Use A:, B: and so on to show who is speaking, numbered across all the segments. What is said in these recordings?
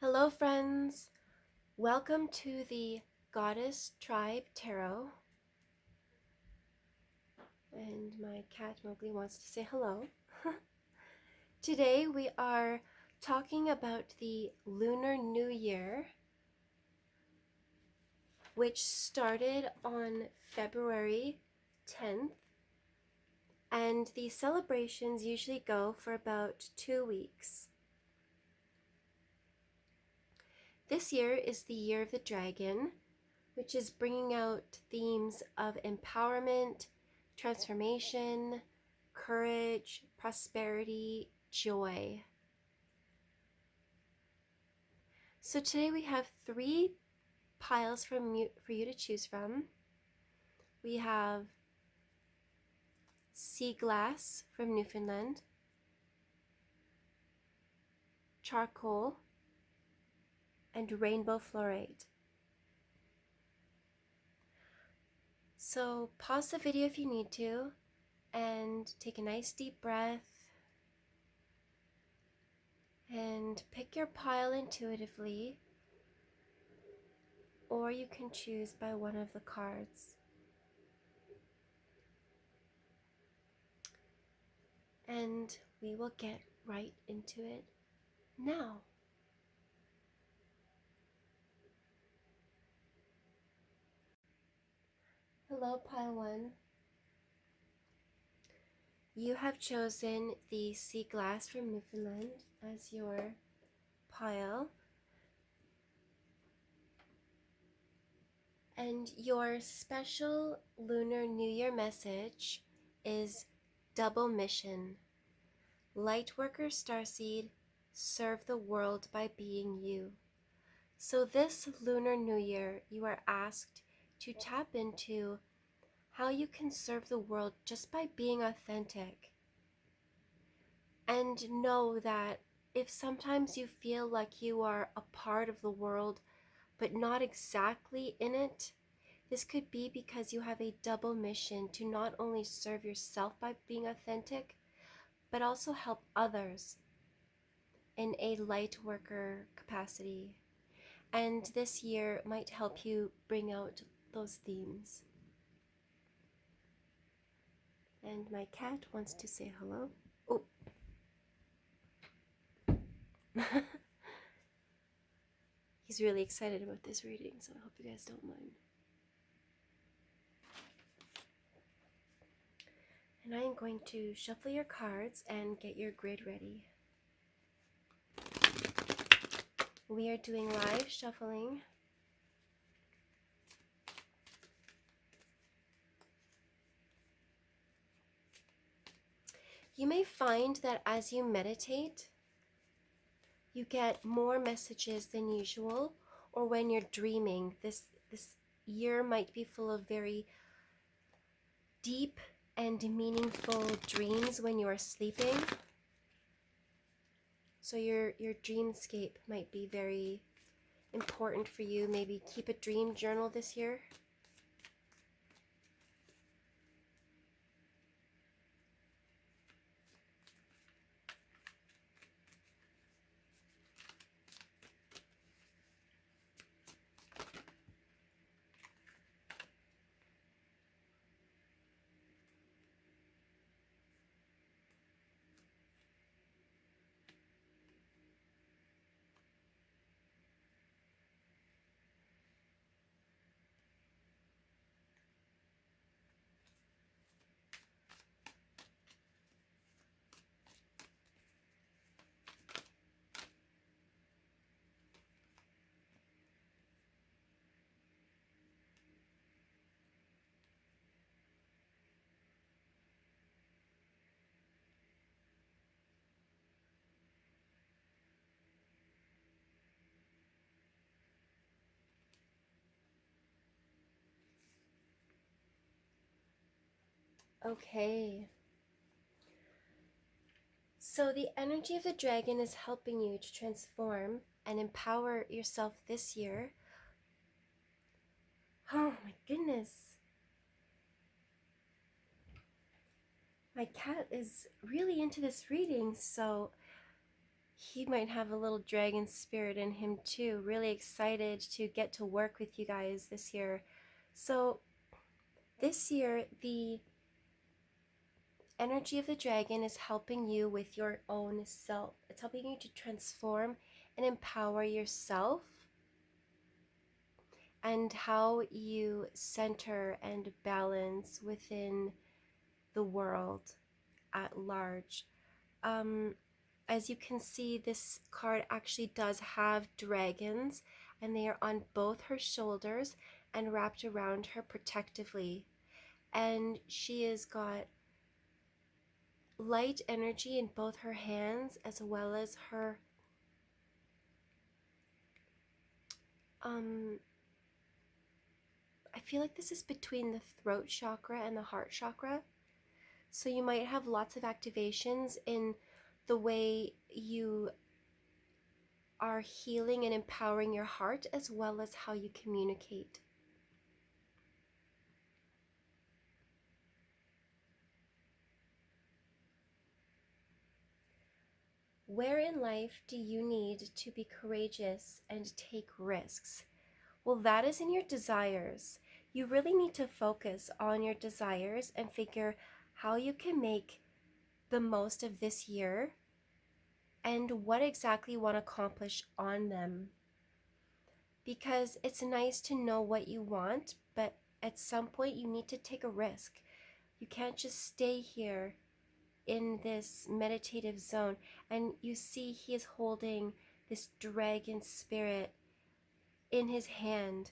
A: Hello, friends. Welcome to the Goddess Tribe Tarot. And my cat Mowgli wants to say hello. Today we are talking about the Lunar New Year, which started on February 10th. And the celebrations usually go for about 2 weeks. This year is the Year of the Dragon, which is bringing out themes of empowerment, transformation, courage, prosperity, joy. So today we have 3 piles for you to choose from. We have sea glass from Newfoundland, charcoal, and rainbow fluorite. So pause the video if you need to and take a nice deep breath and pick your pile intuitively, or you can choose by one of the cards. And we will get right into it now. Hello, pile 1. You have chosen the sea glass from Newfoundland as your pile. And your special Lunar New Year message is double mission. Lightworker Starseed, serve the world by being you. So this Lunar New Year, you are asked to tap into how you can serve the world just by being authentic. And know that if sometimes you feel like you are a part of the world, but not exactly in it, this could be because you have a double mission to not only serve yourself by being authentic, but also help others in a light worker capacity. And this year might help you bring out those themes. And my cat wants to say hello. Oh. He's really excited about this reading, so I hope you guys don't mind. And I am going to shuffle your cards and get your grid ready. We are doing live shuffling. You may find that as you meditate, you get more messages than usual, or when you're dreaming. This year might be full of very deep and meaningful dreams when you are sleeping. So your dreamscape might be very important for you. Maybe keep a dream journal this year. Okay. So the energy of the dragon is helping you to transform and empower yourself this year. Oh my goodness. My cat is really into this reading, so he might have a little dragon spirit in him too. Really excited to get to work with you guys this year. So, this year, the energy of the dragon is helping you with your own self. It's helping you to transform and empower yourself and how you center and balance within the world at large. Um, as you can see, this card actually does have dragons, and they are on both her shoulders and wrapped around her protectively. And she has got light energy in both her hands as well as her I feel like this is between the throat chakra and the heart chakra. So you might have lots of activations in the way you are healing and empowering your heart as well as how you communicate. Where in life do you need to be courageous and take risks? Well, that is in your desires. You really need to focus on your desires and figure how you can make the most of this year and what exactly you want to accomplish on them. Because it's nice to know what you want, but at some point you need to take a risk. You can't just stay here in this meditative zone. And you see he is holding this dragon spirit in his hand.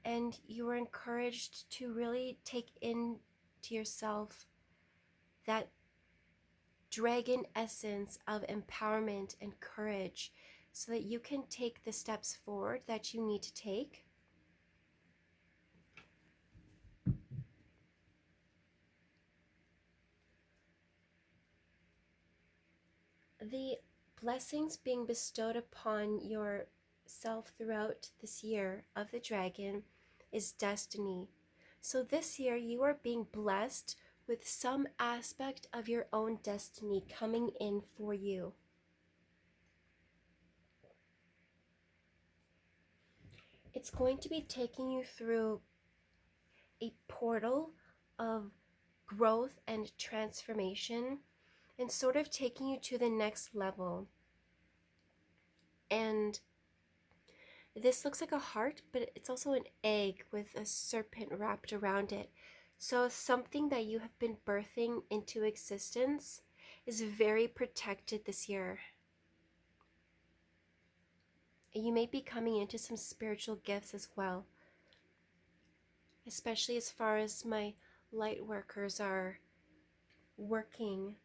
A: And you are encouraged to really take into yourself that dragon essence of empowerment and courage so that you can take the steps forward that you need to take. The blessings being bestowed upon yourself throughout this year of the dragon is destiny. So this year you are being blessed with some aspect of your own destiny coming in for you. It's going to be taking you through a portal of growth and transformation and sort of taking you to the next level. And this looks like a heart, but it's also an egg with a serpent wrapped around it. So something that you have been birthing into existence is very protected this year. You may be coming into some spiritual gifts as well, especially as far as my light workers are working.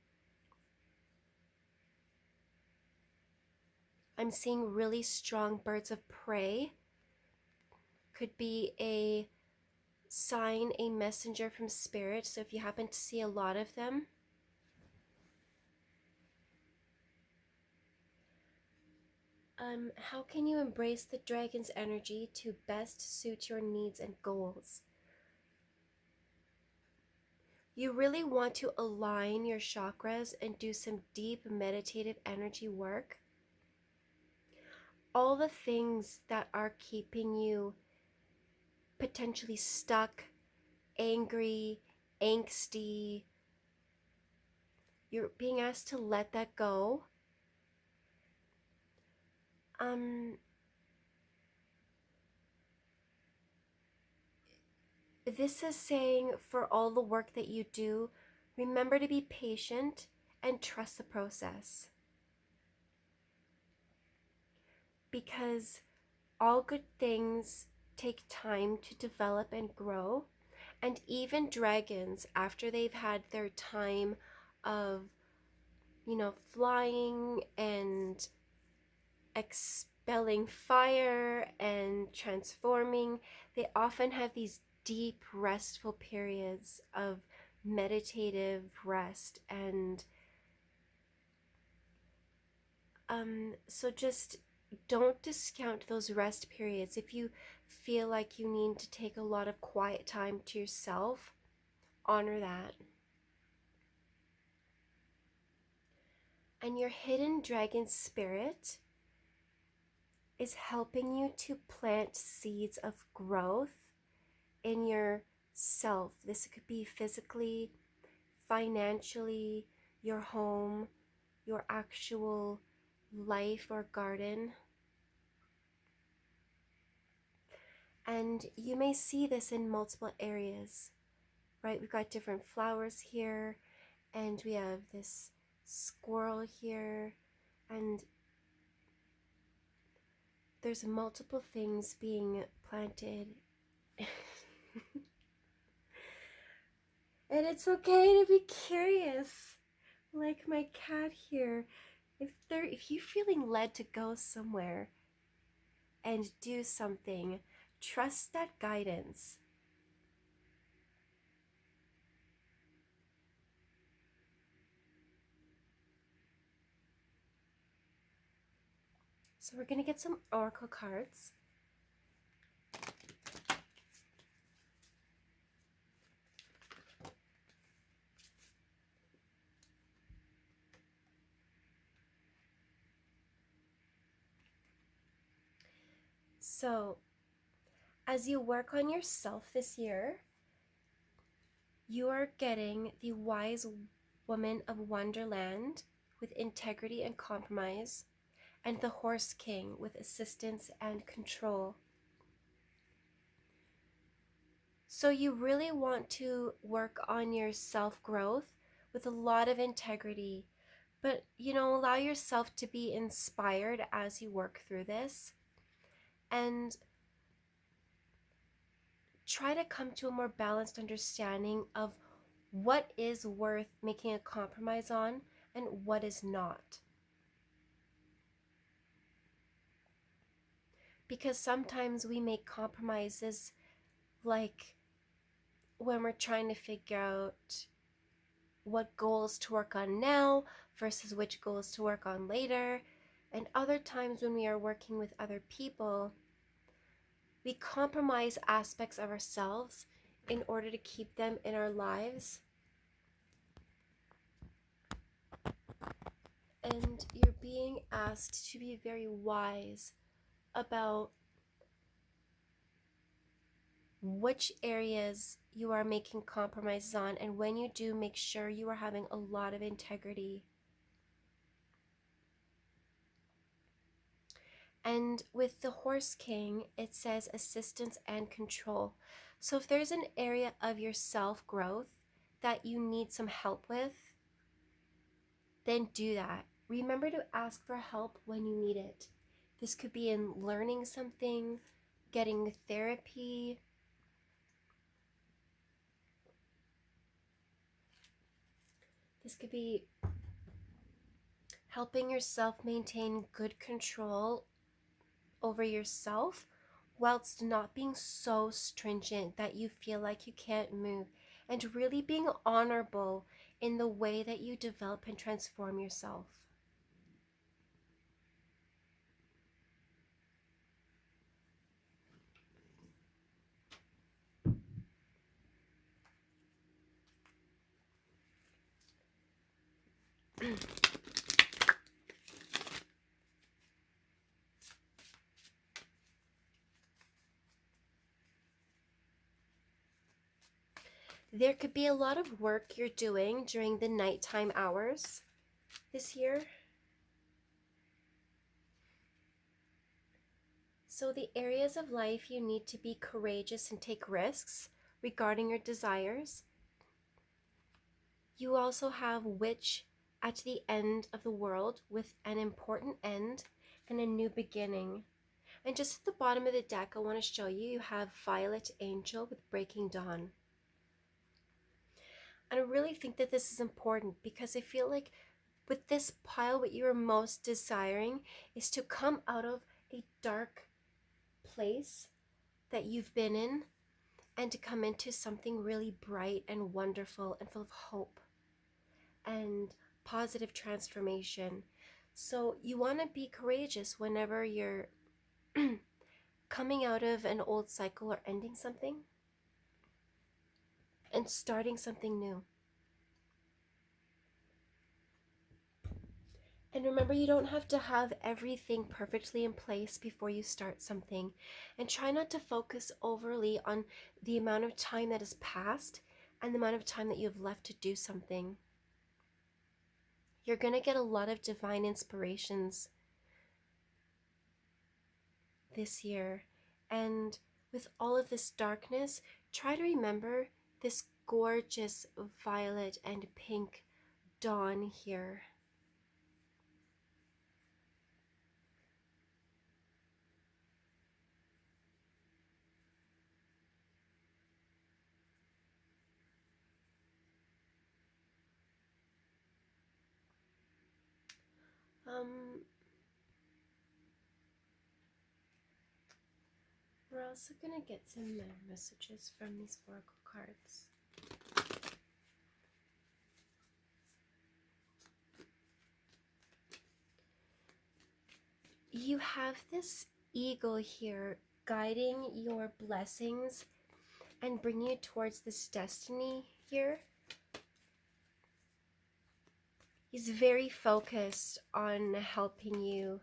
A: I'm seeing really strong birds of prey. Could be a sign, a messenger from spirit. So if you happen to see a lot of them, how can you embrace the dragon's energy to best suit your needs and goals? You really want to align your chakras and do some deep meditative energy work. All the things that are keeping you potentially stuck, angry, angsty, you're being asked to let that go. This is saying for all the work that you do, remember to be patient and trust the process. Because all good things take time to develop and grow. And even dragons, after they've had their time of, flying and expelling fire and transforming, they often have these deep, restful periods of meditative rest. And so just don't discount those rest periods. If you feel like you need to take a lot of quiet time to yourself, honor that. And your hidden dragon spirit is helping you to plant seeds of growth in yourself. This could be physically, financially, your home, your actual life or garden. And you may see this in multiple areas, right? We've got different flowers here, and we have this squirrel here, and there's multiple things being planted. And it's okay to be curious, like my cat here. If you're feeling led to go somewhere and do something, trust that guidance. So we're gonna get some oracle cards. So as you work on yourself this year, you are getting the wise woman of Wonderland with integrity and compromise, and the horse king with assistance and control. So you really want to work on your self-growth with a lot of integrity, but allow yourself to be inspired as you work through this, and try to come to a more balanced understanding of what is worth making a compromise on and what is not. Because sometimes we make compromises, like when we're trying to figure out what goals to work on now versus which goals to work on later. And other times when we are working with other people, we compromise aspects of ourselves in order to keep them in our lives. And you're being asked to be very wise about which areas you are making compromises on, and when you do, make sure you are having a lot of integrity. And with the horse king, it says assistance and control. So if there's an area of your self-growth that you need some help with, then do that. Remember to ask for help when you need it. This could be in learning something, getting therapy. This could be helping yourself maintain good control over yourself whilst not being so stringent that you feel like you can't move, and really being honorable in the way that you develop and transform yourself. There could be a lot of work you're doing during the nighttime hours this year. So the areas of life you need to be courageous and take risks regarding your desires. You also have Witch at the end of the world with an important end and a new beginning. And just at the bottom of the deck, I want to show you, you have Violet Angel with Breaking Dawn. And I really think that this is important because I feel like with this pile, what you are most desiring is to come out of a dark place that you've been in and to come into something really bright and wonderful and full of hope and positive transformation. So you want to be courageous whenever you're coming out of an old cycle or ending something and starting something new. And remember, you don't have to have everything perfectly in place before you start something. And try not to focus overly on the amount of time that has passed and the amount of time that you have left to do something. You're going to get a lot of divine inspirations this year. And with all of this darkness, try to remember this gorgeous violet and pink dawn here. Um, we're also going to get some messages from these oracle cards. You have this eagle here guiding your blessings and bringing you towards this destiny here. He's very focused on helping you.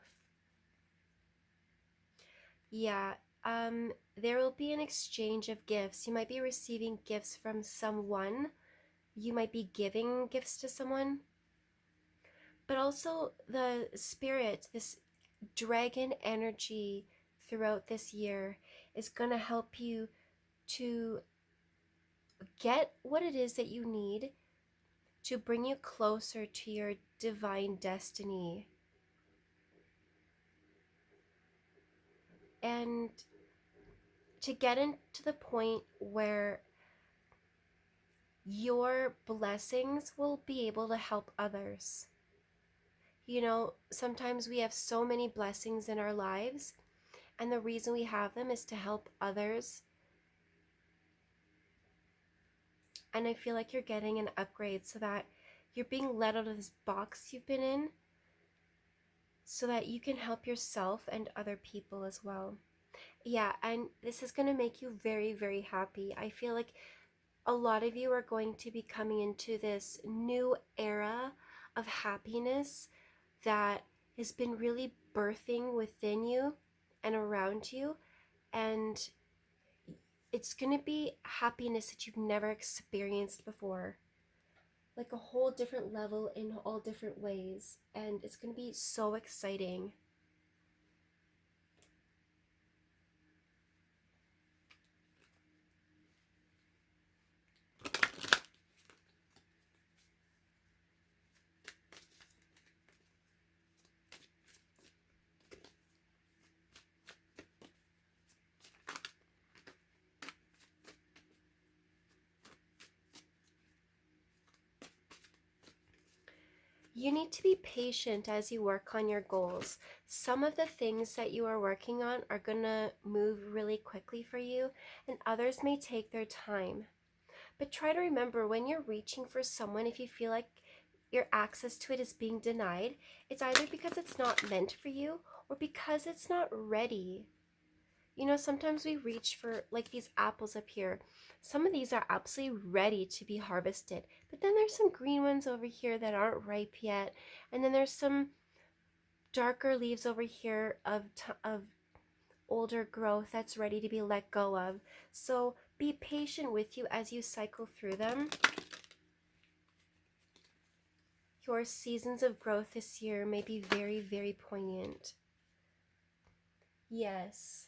A: Yeah, there will be an exchange of gifts. You might be receiving gifts from someone. You might be giving gifts to someone. But also the spirit, this dragon energy throughout this year is going to help you to get what it is that you need to bring you closer to your divine destiny. And to get into the point where your blessings will be able to help others. You know, sometimes we have so many blessings in our lives, and the reason we have them is to help others. And I feel like you're getting an upgrade so that you're being let out of this box you've been in so that you can help yourself and other people as well. Yeah, and this is going to make you very, very happy. I feel like a lot of you are going to be coming into this new era of happiness that has been really birthing within you and around you. And it's going to be happiness that you've never experienced before. Like a whole different level in all different ways. And it's going to be so exciting. You need to be patient as you work on your goals. Some of the things that you are working on are going to move really quickly for you, and others may take their time. But try to remember when you're reaching for someone, if you feel like your access to it is being denied, it's either because it's not meant for you or because it's not ready. You know, sometimes we reach for like these apples up here. Some of these are absolutely ready to be harvested, but then there's some green ones over here that aren't ripe yet, and then there's some darker leaves over here of older growth that's ready to be let go of. So be patient with you as you cycle through them. Your seasons of growth this year may be very, very poignant. Yes.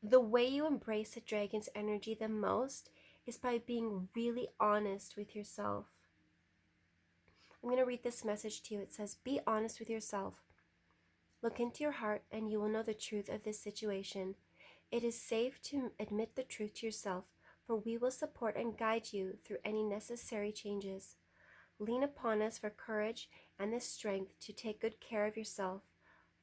A: The way you embrace the dragon's energy the most is by being really honest with yourself. I'm going to read this message to you. It says, be honest with yourself. Look into your heart and you will know the truth of this situation. It is safe to admit the truth to yourself, for we will support and guide you through any necessary changes. Lean upon us for courage and the strength to take good care of yourself.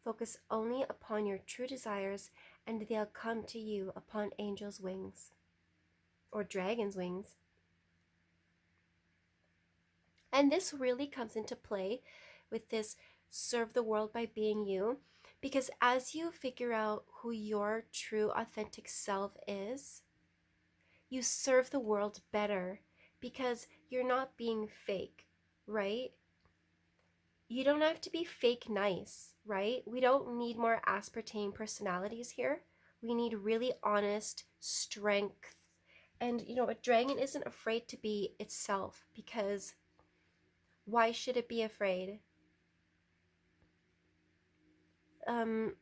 A: Focus only upon your true desires, and they'll come to you upon angels' wings. Or dragon's wings. And this really comes into play with this serve the world by being you, because as you figure out who your true authentic self is, you serve the world better because you're not being fake, right? You don't have to be fake nice, right? We don't need more aspartame personalities here. We need really honest strength. And a dragon isn't afraid to be itself, because why should it be afraid? Um,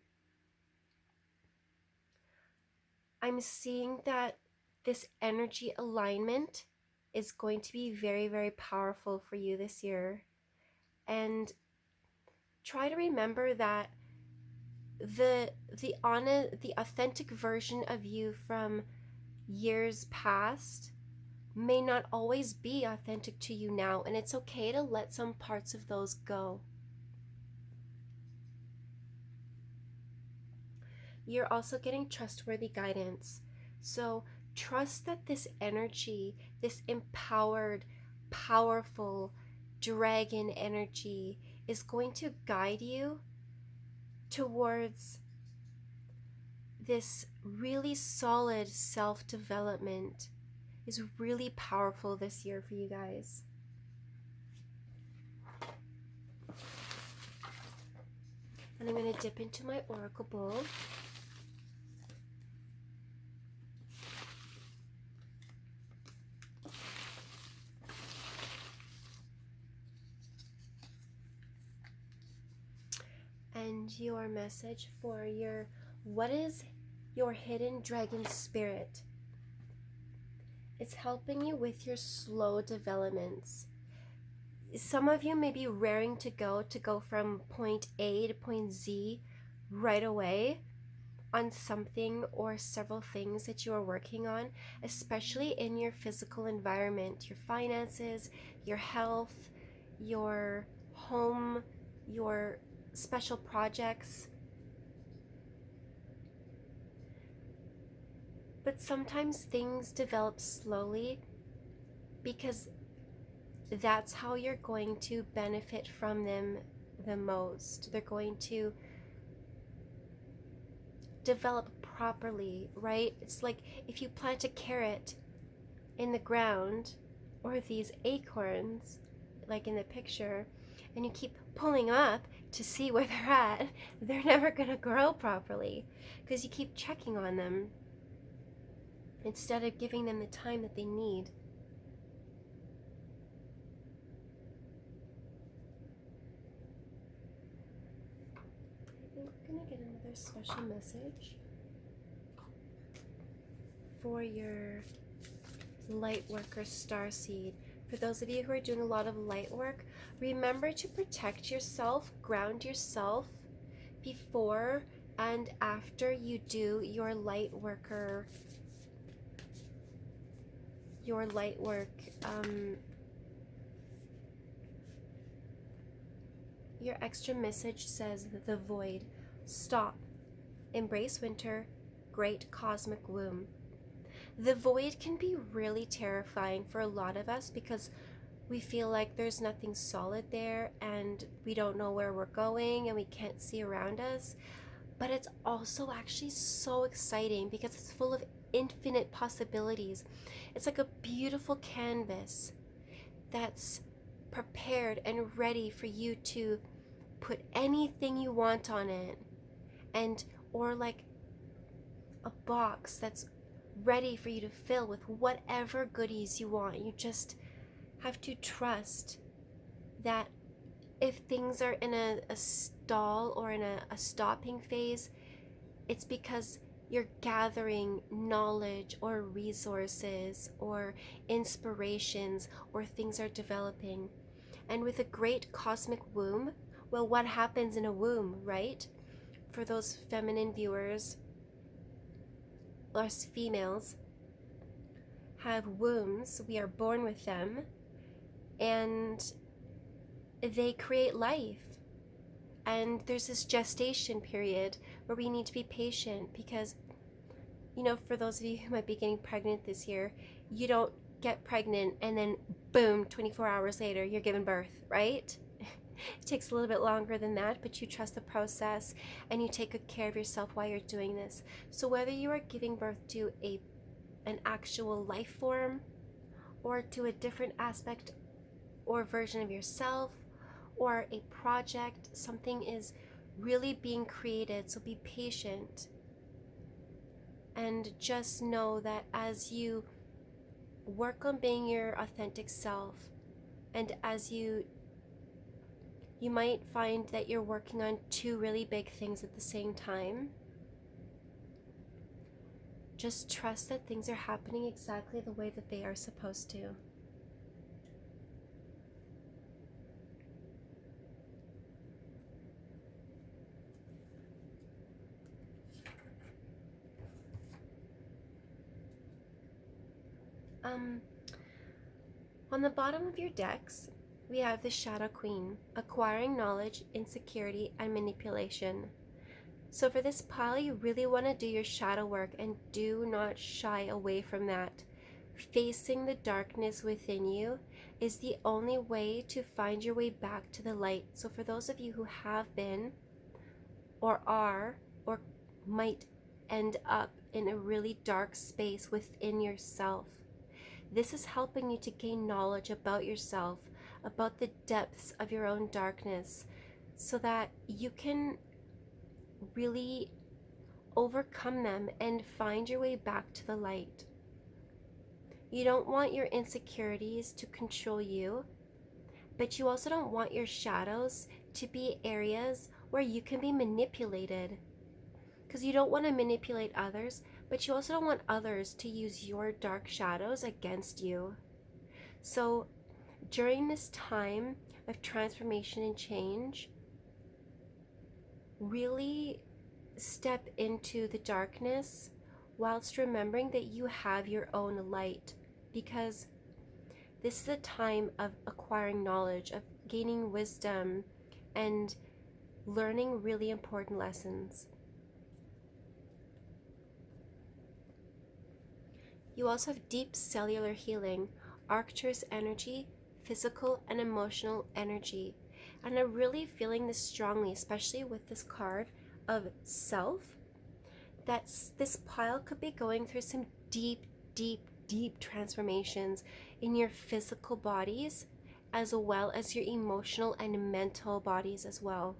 A: I'm seeing that this energy alignment is going to be very, very powerful for you this year. And try to remember that the authentic version of you from years past may not always be authentic to you now, and it's okay to let some parts of those go. You're also getting trustworthy guidance. So trust that this energy, this empowered, powerful dragon energy, is going to guide you towards this really solid self development. Is really powerful this year for you guys. And I'm going to dip into my oracle bowl. And your message for what is your hidden dragon spirit? It's helping you with your slow developments. Some of you may be raring to go from point A to point Z right away on something or several things that you are working on, especially in your physical environment, your finances, your health, your home, your special projects. But sometimes things develop slowly because that's how you're going to benefit from them the most. They're going to develop properly, right? It's like if you plant a carrot in the ground, or these acorns, like in the picture, and you keep pulling up to see where they're at, they're never going to grow properly because you keep checking on them instead of giving them the time that they need. I think we're going to get another special message for your light worker starseed. For those of you who are doing a lot of light work, remember to protect yourself, ground yourself before and after you do your light worker, your light work. Your extra message says the void. Stop. Embrace winter. Great cosmic womb. The void can be really terrifying for a lot of us because we feel like there's nothing solid there and we don't know where we're going and we can't see around us. But it's also actually so exciting because it's full of infinite possibilities. It's like a beautiful canvas that's prepared and ready for you to put anything you want on it, and or like a box that's ready for you to fill with whatever goodies you want. You just have to trust that if things are in a stall or in a stopping phase, it's because you're gathering knowledge or resources or inspirations, or things are developing. And with a great cosmic womb, well, what happens in a womb, right? For those feminine viewers, us females have wombs. We are born with them, and they create life. And there's this gestation period where we need to be patient because, for those of you who might be getting pregnant this year, you don't get pregnant and then boom, 24 hours later, you're giving birth, right? It takes a little bit longer than that, but you trust the process and you take good care of yourself while you're doing this. So whether you are giving birth to an actual life form, or to a different aspect or version of yourself, or a project, something is really being created. So be patient and just know that as you work on being your authentic self, and as you might find that you're working on two really big things at the same time, just trust that things are happening exactly the way that they are supposed to. Um, on the bottom of your decks, we have the Shadow Queen, acquiring knowledge, insecurity, and manipulation. So for this pile, you really want to do your shadow work and do not shy away from that. Facing the darkness within you is the only way to find your way back to the light. So for those of you who have been or are or might end up in a really dark space within yourself, this is helping you to gain knowledge about yourself, about the depths of your own darkness, so that you can really overcome them and find your way back to the light. You don't want your insecurities to control you, but you also don't want your shadows to be areas where you can be manipulated. Because you don't want to manipulate others, but you also don't want others to use your dark shadows against you. So during this time of transformation and change, really step into the darkness whilst remembering that you have your own light, because this is a time of acquiring knowledge, of gaining wisdom, and learning really important lessons. You also have deep cellular healing, Arcturus energy, physical and emotional energy. And I'm really feeling this strongly, especially with this card of self, that this pile could be going through some deep, deep, deep transformations in your physical bodies, as well as your emotional and mental bodies as well.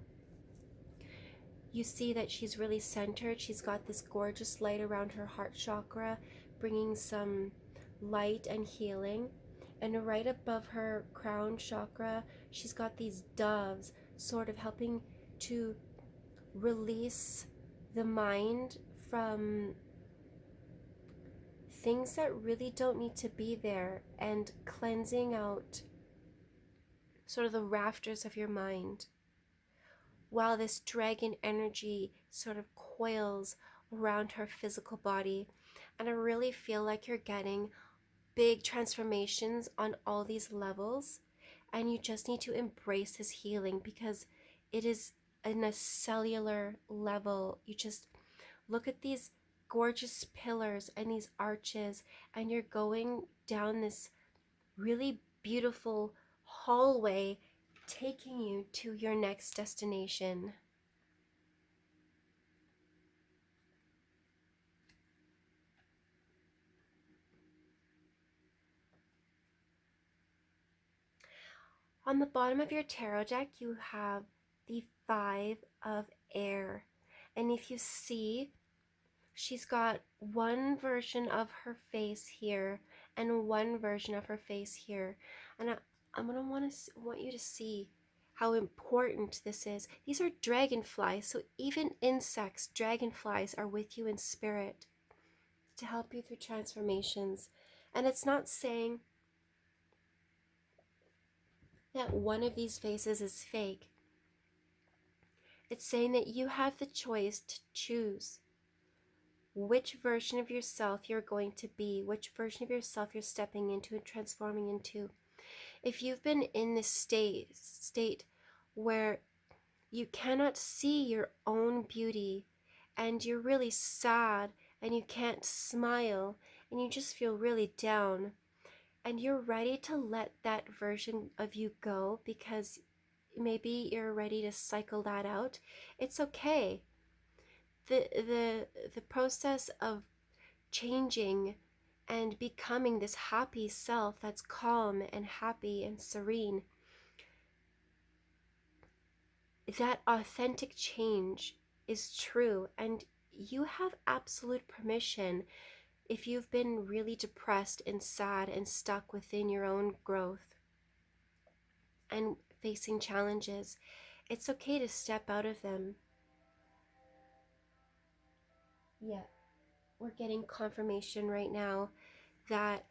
A: You see that she's really centered. She's got this gorgeous light around her heart chakra, bringing some light and healing. And right above her crown chakra, she's got these doves sort of helping to release the mind from things that really don't need to be there, and cleansing out sort of the rafters of your mind, while this dragon energy sort of coils around her physical body. And I really feel like you're getting big transformations on all these levels, and you just need to embrace this healing because it is in a cellular level. You just look at these gorgeous pillars and these arches, and you're going down this really beautiful hallway taking you to your next destination. On the bottom of your tarot deck, you have the Five of Air. And if you see, she's got one version of her face here and one version of her face here. And I'm gonna want you to see how important this is. These are dragonflies, so even insects, dragonflies are with you in spirit to help you through transformations. And it's not saying that one of these faces is fake. It's saying that you have the choice to choose which version of yourself you're going to be, which version of yourself you're stepping into and transforming into. If you've been in this state where you cannot see your own beauty, and you're really sad and you can't smile and you just feel really down, and you're ready to let that version of you go because maybe you're ready to cycle that out, it's okay. The process of changing and becoming this happy self that's calm and happy and serene, that authentic change is true, and you have absolute permission. If you've been really depressed and sad and stuck within your own growth and facing challenges, it's okay to step out of them. Yeah, we're getting confirmation right now that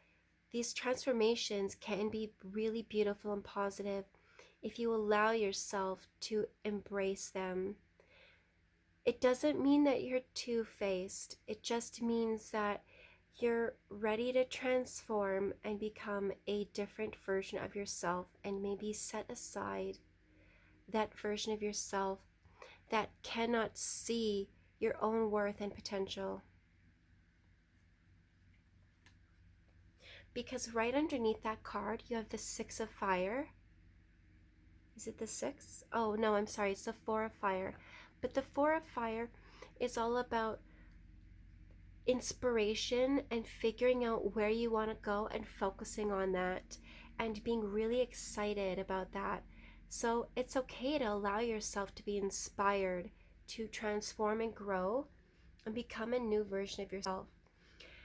A: these transformations can be really beautiful and positive if you allow yourself to embrace them. It doesn't mean that you're two-faced. It just means that you're ready to transform and become a different version of yourself, and maybe set aside that version of yourself that cannot see your own worth and potential. Because right underneath that card, you have the Six of Fire. Is it the Six? Oh, no, I'm sorry. It's the Four of Fire. But the Four of Fire is all about inspiration and figuring out where you want to go and focusing on that and being really excited about that. So it's okay to allow yourself to be inspired to transform and grow and become a new version of yourself.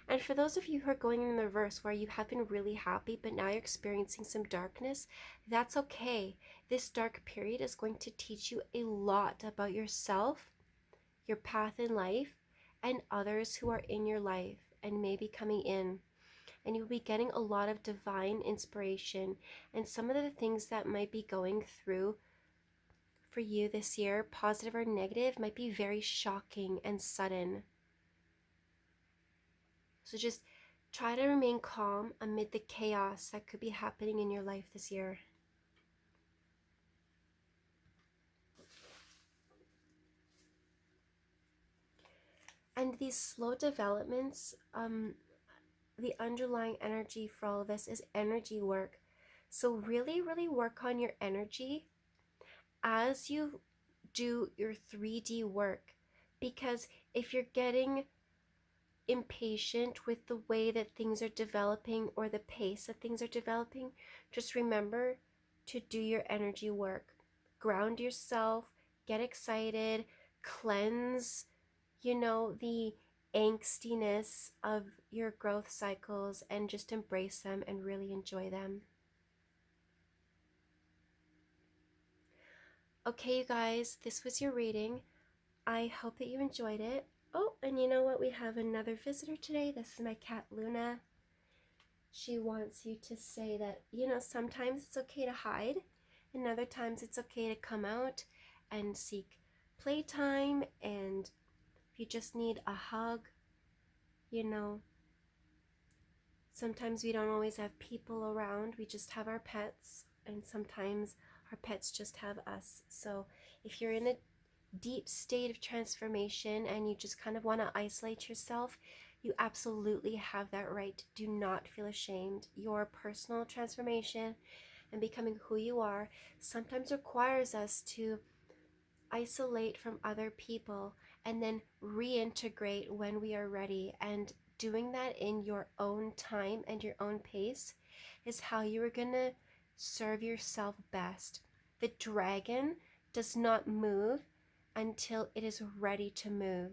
A: And for those of you who are going in the reverse, where you have been really happy but now you're experiencing some darkness, that's okay. This dark period is going to teach you a lot about yourself, your path in life, and others who are in your life and maybe coming in. And you'll be getting a lot of divine inspiration. And some of the things that might be going through for you this year, positive or negative, might be very shocking and sudden. So just try to remain calm amid the chaos that could be happening in your life this year. And these slow developments, the underlying energy for all of this is energy work. So really, really work on your energy as you do your 3D work. Because if you're getting impatient with the way that things are developing or the pace that things are developing, just remember to do your energy work. Ground yourself, get excited, cleanse, the angstiness of your growth cycles, and just embrace them and really enjoy them. Okay, you guys, this was your reading. I hope that you enjoyed it. Oh, and you know what? We have another visitor today. This is my cat, Luna. She wants you to say that, sometimes it's okay to hide, and other times it's okay to come out and seek playtime. And if you just need a hug, sometimes we don't always have people around. We just have our pets, and sometimes our pets just have us. So if you're in a deep state of transformation and you just kind of want to isolate yourself, you absolutely have that right. Do not feel ashamed. Your personal transformation and becoming who you are sometimes requires us to isolate from other people and then reintegrate when we are ready. And doing that in your own time and your own pace is how you are going to serve yourself best. The dragon does not move until it is ready to move.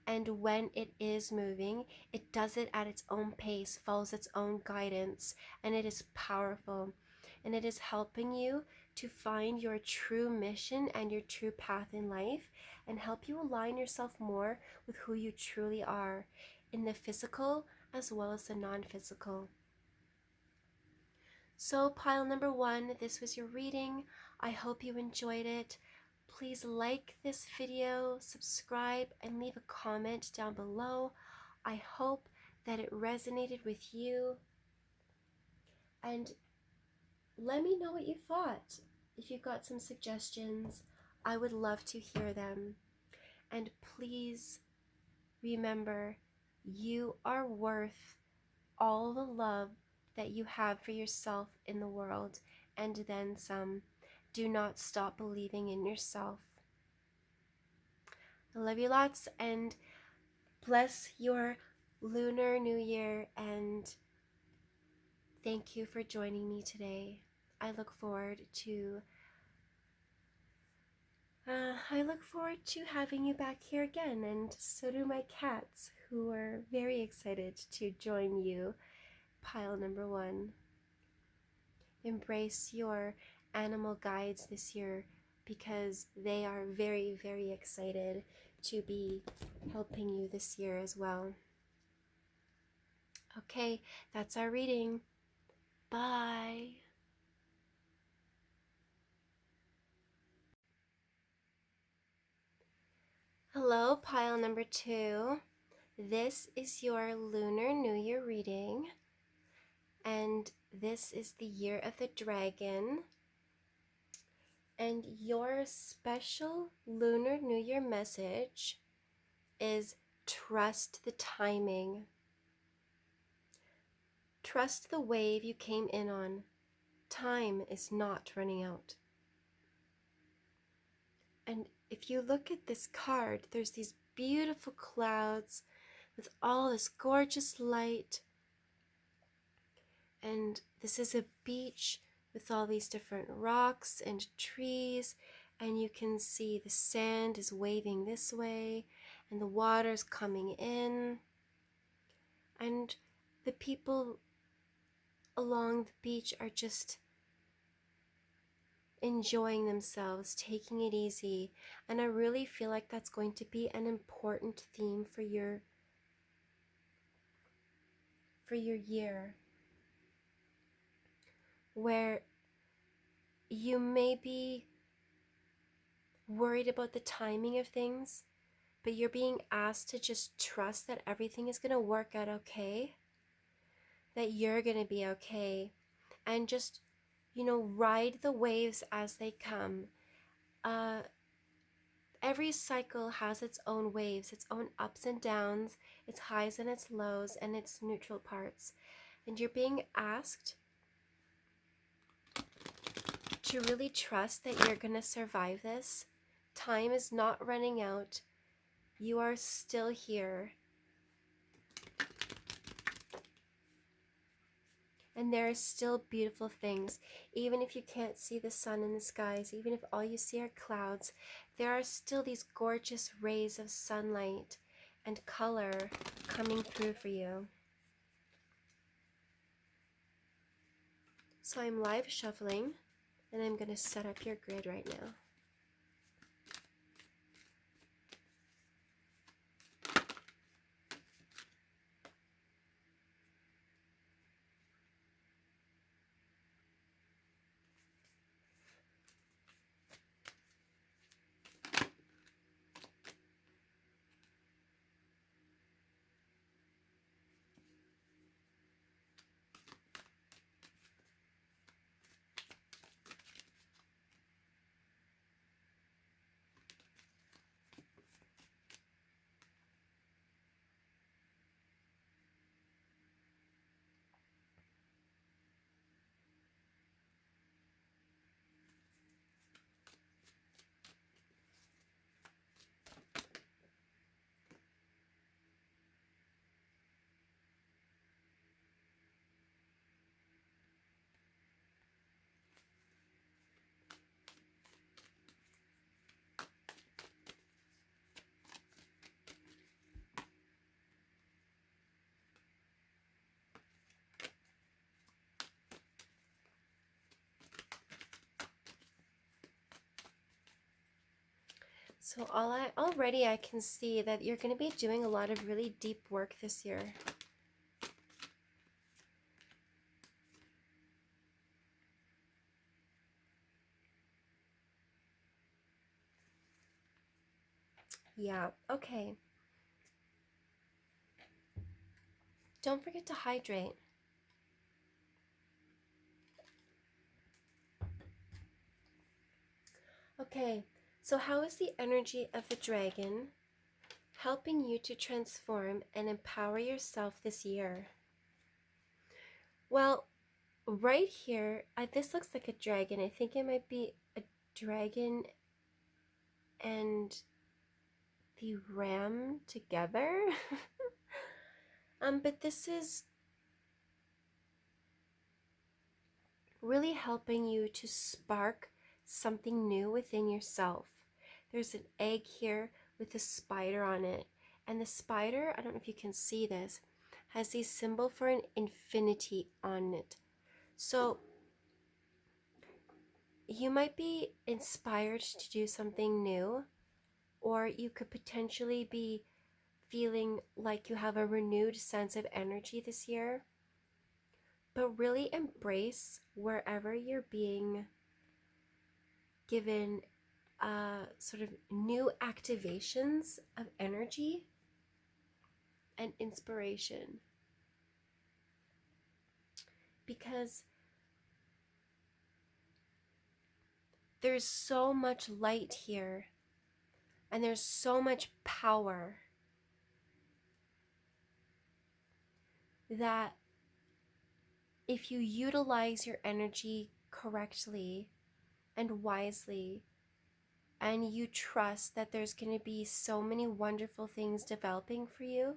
A: And when it is moving, it does it at its own pace, follows its own guidance, and it is powerful. And it is helping you to find your true mission and your true path in life, and help you align yourself more with who you truly are in the physical as well as the non-physical. So pile number 1, this was your reading. I hope you enjoyed it. Please like this video, subscribe, and leave a comment down below. I hope that it resonated with you. And let me know what you thought. If you've got some suggestions, I would love to hear them. And please remember, you are worth all the love that you have for yourself in the world, and then some. Do not stop believing in yourself. I love you lots, and bless your Lunar New Year, and thank you for joining me today. I look forward to I look forward to having you back here again, and so do my cats, who are very excited to join you. Pile number one. Embrace your animal guides this year because they are very, very excited to be helping you this year as well. Okay, that's our reading. Bye. Hello, pile number two. This is your Lunar New Year reading, and this is the year of the dragon. And your special Lunar New Year message is trust the timing. Trust the wave you came in on. Time is not running out. And if you look at this card, there's these beautiful clouds with all this gorgeous light. And this is a beach with all these different rocks and trees. And you can see the sand is waving this way and the water's coming in. And the people along the beach are just enjoying themselves, taking it easy. And I really feel like that's going to be an important theme for your year, where you may be worried about the timing of things, but you're being asked to just trust that everything is going to work out okay, that you're going to be okay, and just, ride the waves as they come. Every cycle has its own waves, its own ups and downs, its highs and its lows, and its neutral parts. And you're being asked to really trust that you're going to survive this. Time is not running out. You are still here. And there are still beautiful things. Even if you can't see the sun in the skies, even if all you see are clouds, there are still these gorgeous rays of sunlight and color coming through for you. So I'm live shuffling, and I'm going to set up your grid right now. So already I can see that you're going to be doing a lot of really deep work this year. Yeah, okay. Don't forget to hydrate. Okay, so how is the energy of the dragon helping you to transform and empower yourself this year? Well, right here, this looks like a dragon. I think it might be a dragon and the ram together. But this is really helping you to spark something new within yourself. There's an egg here with a spider on it. And the spider, I don't know if you can see this, has the symbol for an infinity on it. So you might be inspired to do something new, or you could potentially be feeling like you have a renewed sense of energy this year. But really embrace wherever you're being given sort of new activations of energy and inspiration. Because there's so much light here and there's so much power that if you utilize your energy correctly and wisely, and you trust that there's going to be so many wonderful things developing for you,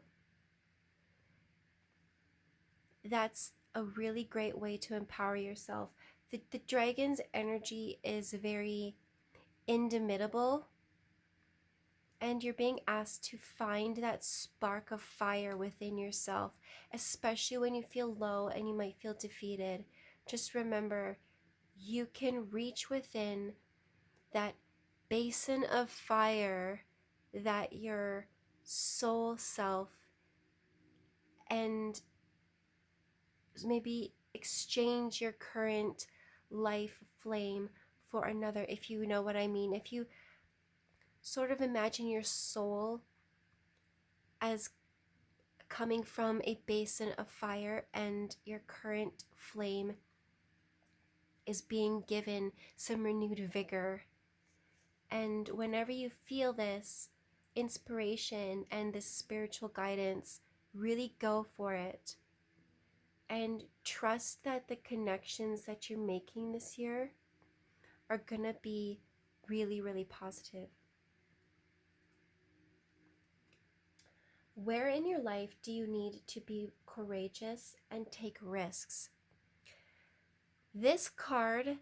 A: that's a really great way to empower yourself. The dragon's energy is very indomitable, and you're being asked to find that spark of fire within yourself, especially when you feel low and you might feel defeated. Just remember, you can reach within that basin of fire that your soul self, and maybe exchange your current life flame for another, if you know what I mean. If you sort of imagine your soul as coming from a basin of fire and your current flame is being given some renewed vigor. And whenever you feel this inspiration and this spiritual guidance, really go for it. And trust that the connections that you're making this year are going to be really, really positive. Where in your life do you need to be courageous and take risks? This card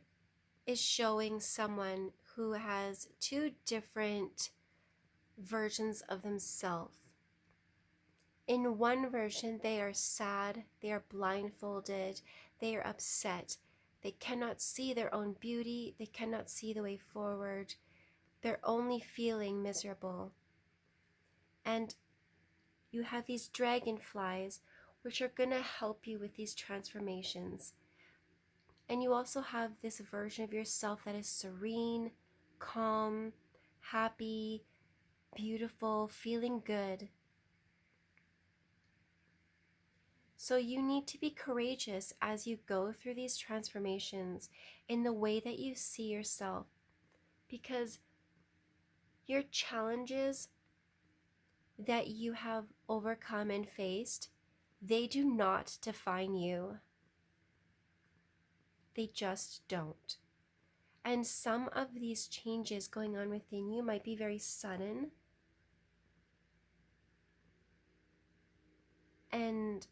A: is showing someone who has two different versions of themselves. In one version, they are sad, they are blindfolded, they are upset. They cannot see their own beauty, they cannot see the way forward. They're only feeling miserable. And you have these dragonflies, which are going to help you with these transformations. And you also have this version of yourself that is serene, calm, happy, beautiful, feeling good. So you need to be courageous as you go through these transformations in the way that you see yourself, because your challenges that you have overcome and faced, they do not define you. They just don't. And some of these changes going on within you might be very sudden, and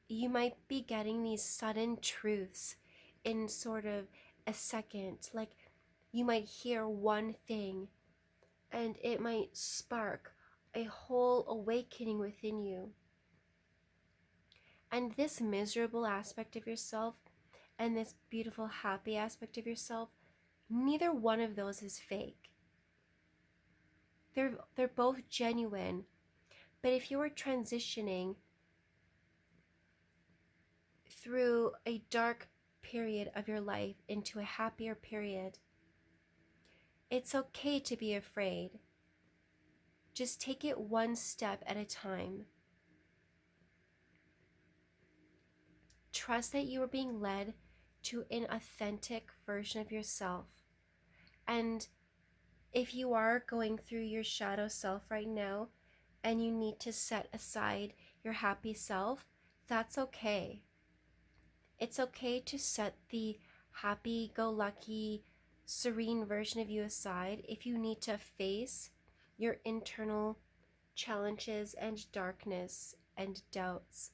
A: you might be getting these sudden truths in sort of a second. Like, you might hear one thing and it might spark a whole awakening within you. And this miserable aspect of yourself and this beautiful happy aspect of yourself, neither one of those is fake. They're both genuine. But if you are transitioning through a dark period of your life into a happier period, it's okay to be afraid. Just take it one step at a time. Trust that you are being led to an authentic version of yourself. And if you are going through your shadow self right now and you need to set aside your happy self, that's okay. It's okay to set the happy-go-lucky, serene version of you aside if you need to face your internal challenges and darkness and doubts.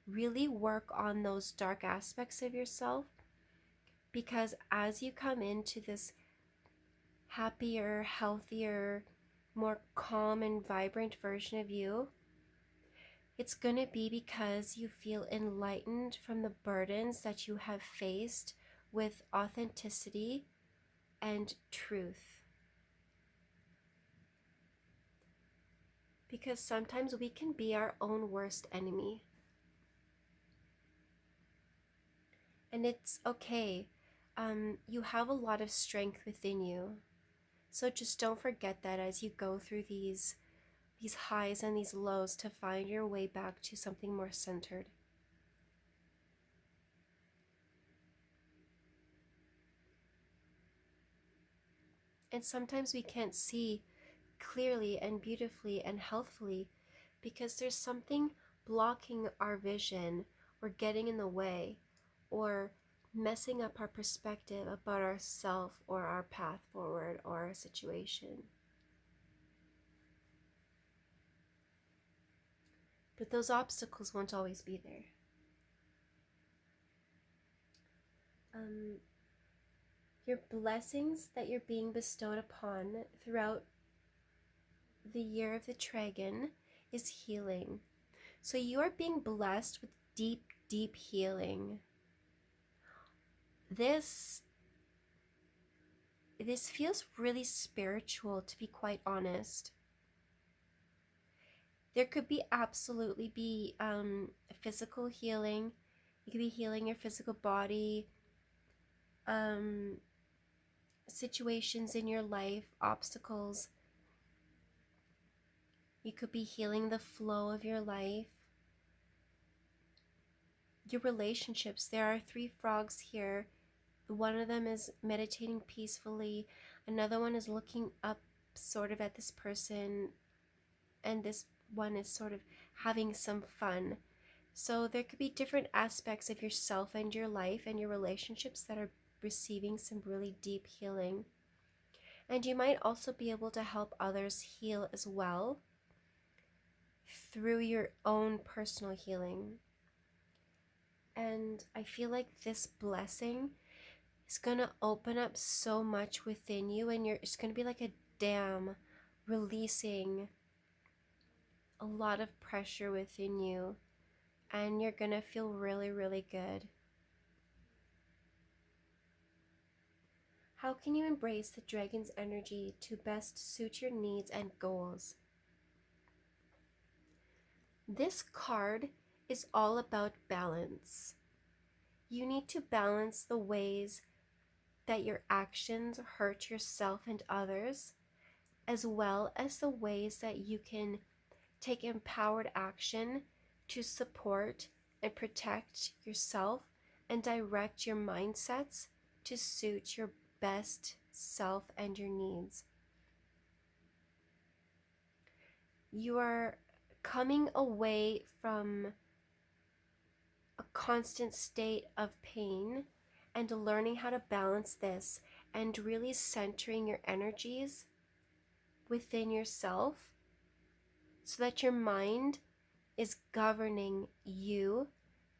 A: Really work on those dark aspects of yourself, because as you come into this happier, healthier, more calm and vibrant version of you, it's going to be because you feel enlightened from the burdens that you have faced with authenticity and truth. Because sometimes we can be our own worst enemy. And it's okay. You have a lot of strength within you. So just don't forget that as you go through these highs and these lows to find your way back to something more centered. And sometimes we can't see clearly and beautifully and healthfully because there's something blocking our vision or getting in the way or messing up our perspective about ourself or our path forward or our situation. But those obstacles won't always be there. Your blessings that you're being bestowed upon throughout the year of the dragon is healing. So you are being blessed with deep, deep healing. This feels really spiritual, to be quite honest. There could be absolutely be physical healing. You could be healing your physical body, situations in your life, obstacles. You could be healing the flow of your life. Your relationships. There are 3 frogs here. One of them is meditating peacefully. Another one is looking up sort of at this person. And this one is sort of having some fun. So there could be different aspects of yourself and your life and your relationships that are receiving some really deep healing. And you might also be able to help others heal as well through your own personal healing. And I feel like this blessing is going to open up so much within you, and it's going to be like a dam releasing a lot of pressure within you, and you're going to feel really, really good. How can you embrace the dragon's energy to best suit your needs and goals? This card is all about balance. You need to balance the ways that your actions hurt yourself and others, as well as the ways that you can take empowered action to support and protect yourself and direct your mindsets to suit your best self and your needs. You are coming away from a constant state of pain and learning how to balance this and really centering your energies within yourself so that your mind is governing you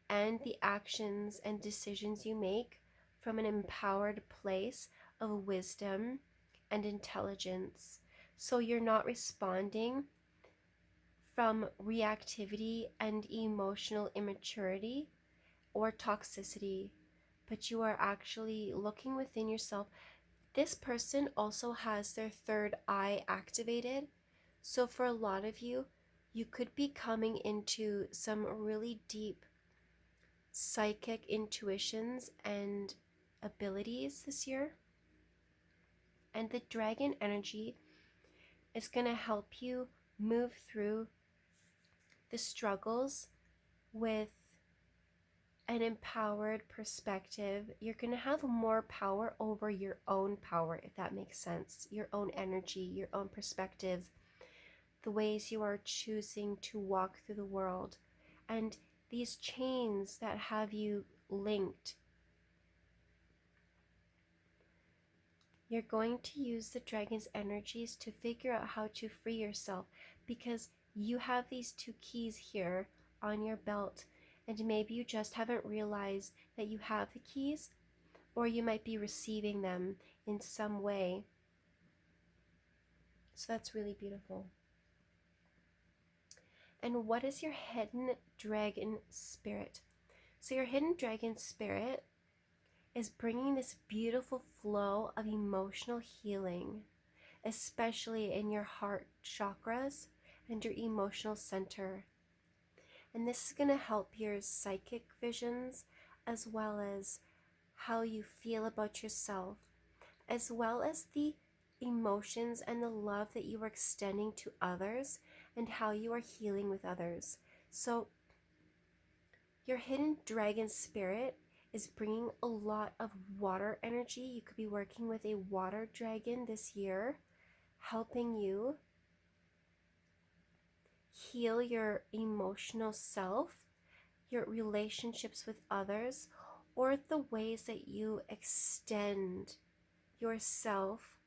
A: and the actions and decisions you make from an empowered place of wisdom and intelligence. So you're not responding from reactivity and emotional immaturity or toxicity, but you are actually looking within yourself. This person also has their third eye activated. So for a lot of you, you could be coming into some really deep psychic intuitions and abilities this year. And the dragon energy is going to help you move through the struggles with an empowered perspective. You're going to have more power over your own power, if that makes sense. Your own energy, your own perspectives, the ways you are choosing to walk through the world. And these chains that have you linked, you're going to use the dragon's energies to figure out how to free yourself, because you have these 2 keys here on your belt, and maybe you just haven't realized that you have the keys, or you might be receiving them in some way. So that's really beautiful. And what is your hidden dragon spirit? So your hidden dragon spirit is bringing this beautiful flow of emotional healing, especially in your heart chakras and your emotional center. And this is going to help your psychic visions, as well as how you feel about yourself, as well as the emotions and the love that you are extending to others and how you are healing with others. So your hidden dragon spirit is bringing a lot of water energy. You could be working with a water dragon this year, helping you heal your emotional self, your relationships with others, or the ways that you extend yourself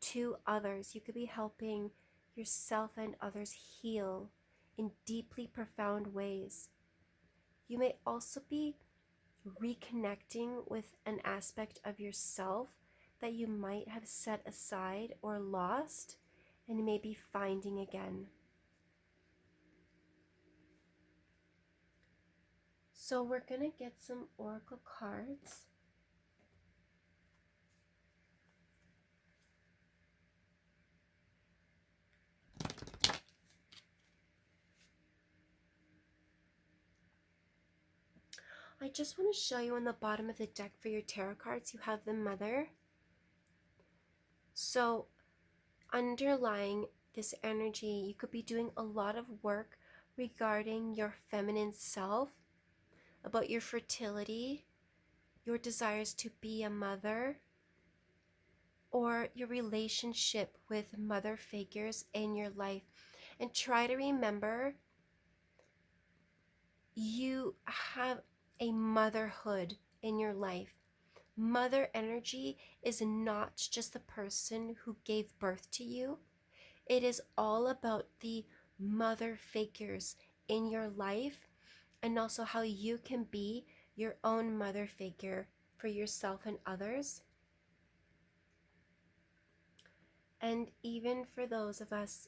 A: to others. You could be helping yourself and others heal in deeply profound ways. You may also be reconnecting with an aspect of yourself that you might have set aside or lost and maybe finding again. So we're going to get some oracle cards. I just want to show you on the bottom of the deck for your tarot cards, you have the Mother. So underlying this energy, you could be doing a lot of work regarding your feminine self, about your fertility, your desires to be a mother, or your relationship with mother figures in your life. And try to remember you have a motherhood in your life. Mother energy is not just the person who gave birth to you. It is all about the mother figures in your life, and also how you can be your own mother figure for yourself and others. And even for those of us,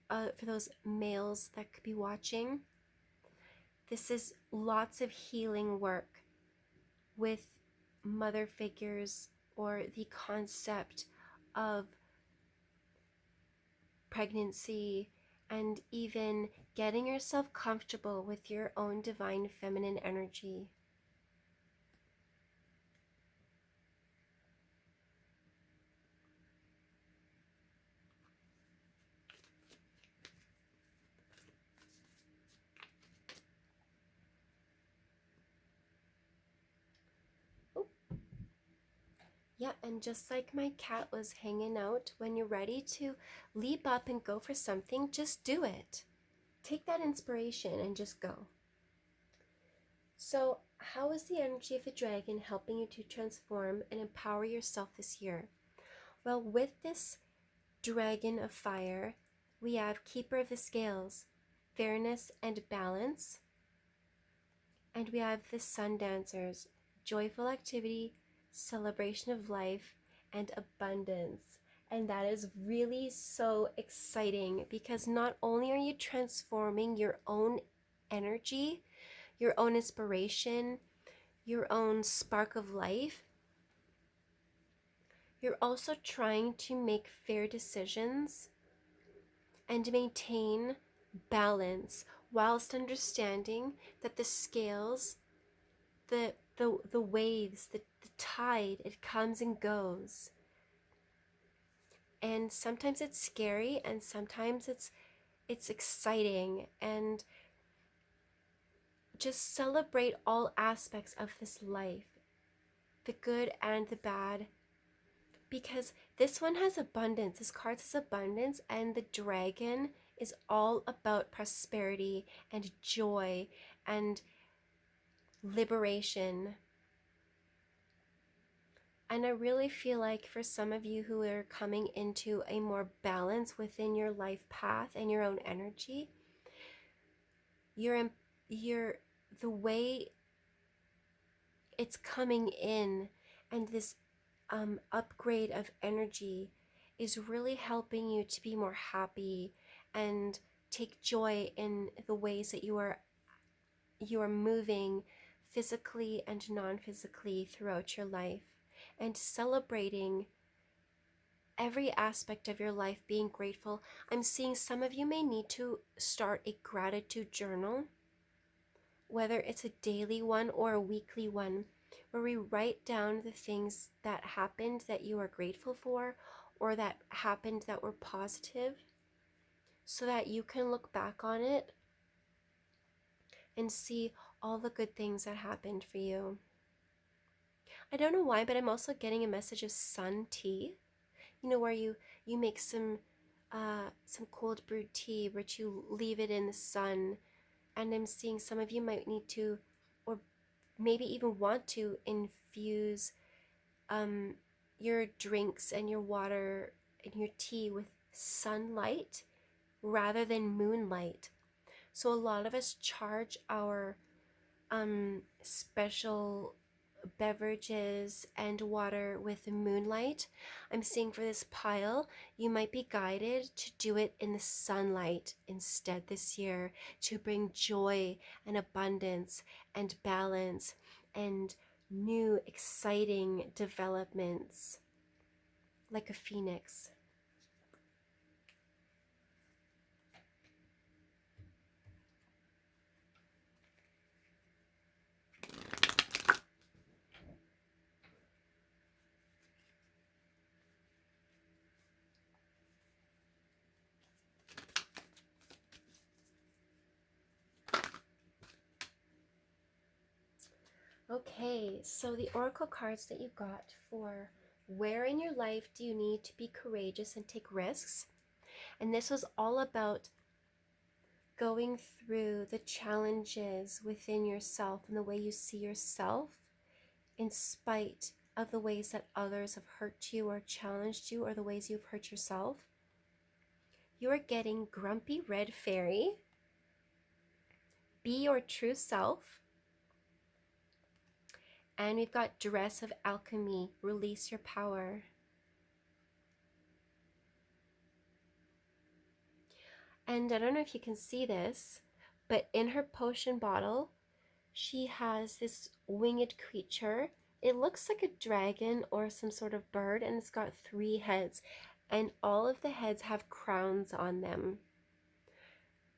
A: for those males that could be watching, this is lots of healing work with mother figures, or the concept of pregnancy, and even getting yourself comfortable with your own divine feminine energy. Oh, yeah, and just like my cat was hanging out, when you're ready to leap up and go for something, just do it. Take that inspiration and just go. So, how is the energy of the dragon helping you to transform and empower yourself this year? Well, with this dragon of fire, we have Keeper of the Scales, fairness and balance. And we have the Sun Dancers, joyful activity, celebration of life, and abundance. And that is really so exciting, because not only are you transforming your own energy, your own inspiration, your own spark of life, you're also trying to make fair decisions and maintain balance, whilst understanding that the scales, the waves, the tide, it comes and goes. And sometimes it's scary, and sometimes it's exciting. And just celebrate all aspects of this life, the good and the bad, because this one has abundance. This card has abundance, and the dragon is all about prosperity and joy and liberation. And I really feel like for some of you who are coming into a more balance within your life path and your own energy, you're the way it's coming in, and this upgrade of energy is really helping you to be more happy and take joy in the ways that you are moving physically and non-physically throughout your life, and celebrating every aspect of your life, being grateful. I'm seeing some of you may need to start a gratitude journal, whether it's a daily one or a weekly one, where we write down the things that happened that you are grateful for or that happened that were positive, so that you can look back on it and see all the good things that happened for you. I don't know why, but I'm also getting a message of sun tea. Where you make some cold brewed tea, but you leave it in the sun. And I'm seeing some of you might need to, or maybe even want to, infuse um, your drinks and your water and your tea with sunlight rather than moonlight. So a lot of us charge our special beverages and water with moonlight. I'm seeing for this pile, you might be guided to do it in the sunlight instead this year, to bring joy and abundance and balance and new exciting developments like a phoenix. Okay, so the oracle cards that you got for where in your life do you need to be courageous and take risks? And this was all about going through the challenges within yourself and the way you see yourself in spite of the ways that others have hurt you or challenged you, or the ways you've hurt yourself. You are getting Grumpy Red Fairy, Be Your True Self, and we've got Dress of Alchemy, Release Your Power. And I don't know if you can see this, but in her potion bottle, she has this winged creature. It looks like a dragon or some sort of bird, and it's got 3 heads, and all of the heads have crowns on them.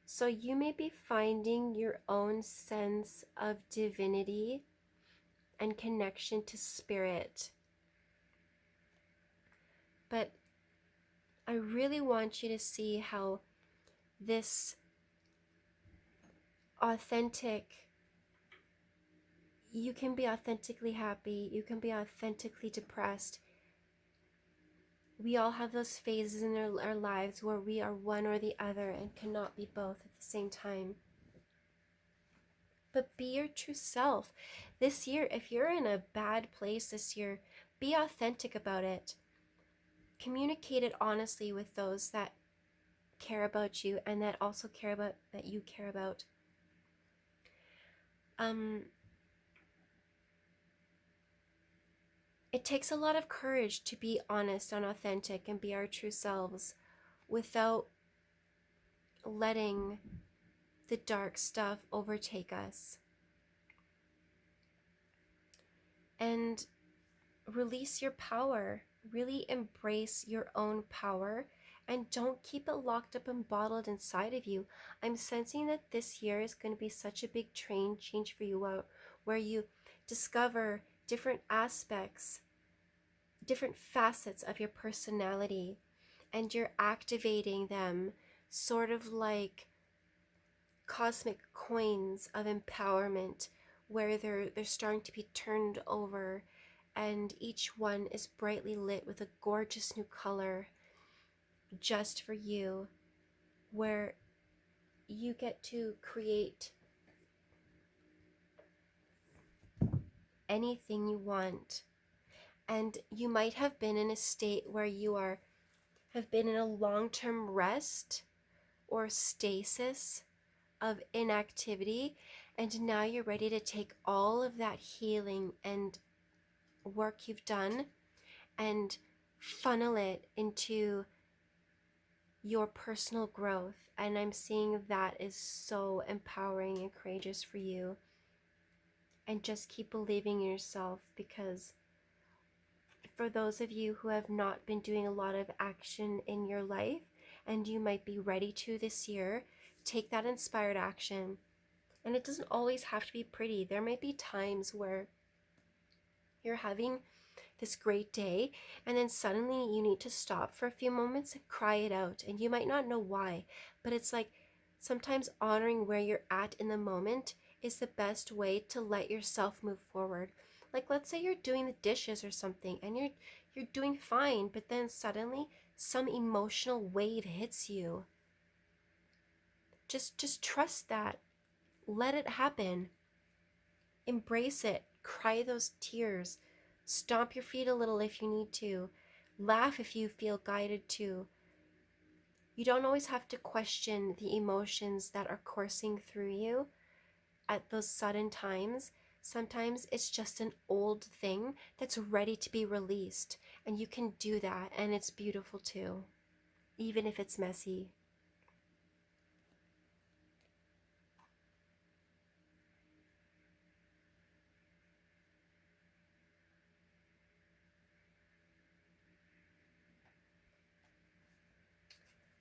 A: So you may be finding your own sense of divinity and connection to spirit. But I really want you to see how this authentic, you can be authentically happy, you can be authentically depressed. We all have those phases in our lives where we are one or the other and cannot be both at the same time. But be your true self. This year, if you're in a bad place this year, be authentic about it. Communicate it honestly with those that care about you and that also care about that you care about. It takes a lot of courage to be honest and authentic and be our true selves without letting the dark stuff overtake us. And release your power. Really embrace your own power and don't keep it locked up and bottled inside of you. I'm sensing that this year is going to be such a big change for you, where you discover different aspects, different facets of your personality, and you're activating them, sort of like cosmic coins of empowerment, where they're starting to be turned over, and each one is brightly lit with a gorgeous new color just for you, where you get to create anything you want. And you might have been in a state where you have been in a long-term rest or stasis of inactivity, and now you're ready to take all of that healing and work you've done and funnel it into your personal growth. And I'm seeing that is so empowering and courageous for you. And just keep believing in yourself, because for those of you who have not been doing a lot of action in your life and you might be ready to this year, take that inspired action. And it doesn't always have to be pretty. There might be times where you're having this great day and then suddenly you need to stop for a few moments and cry it out, and you might not know why, but it's like sometimes honoring where you're at in the moment is the best way to let yourself move forward. Like, let's say you're doing the dishes or something and you're doing fine, but then suddenly some emotional wave hits you. Just trust that. Let it happen. Embrace it. Cry those tears. Stomp your feet a little if you need to. Laugh if you feel guided to. You don't always have to question the emotions that are coursing through you at those sudden times. Sometimes it's just an old thing that's ready to be released, and you can do that, and it's beautiful too, even if it's messy.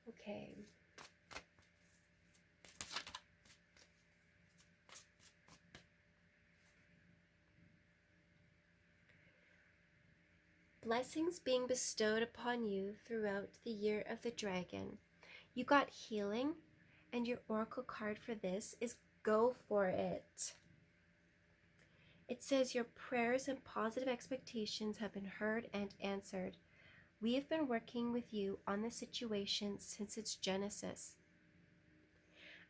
A: Okay. Blessings being bestowed upon you throughout the year of the dragon. You got healing, and your oracle card for this is go for it. It says your prayers and positive expectations have been heard and answered. We have been working with you on the situation since its genesis,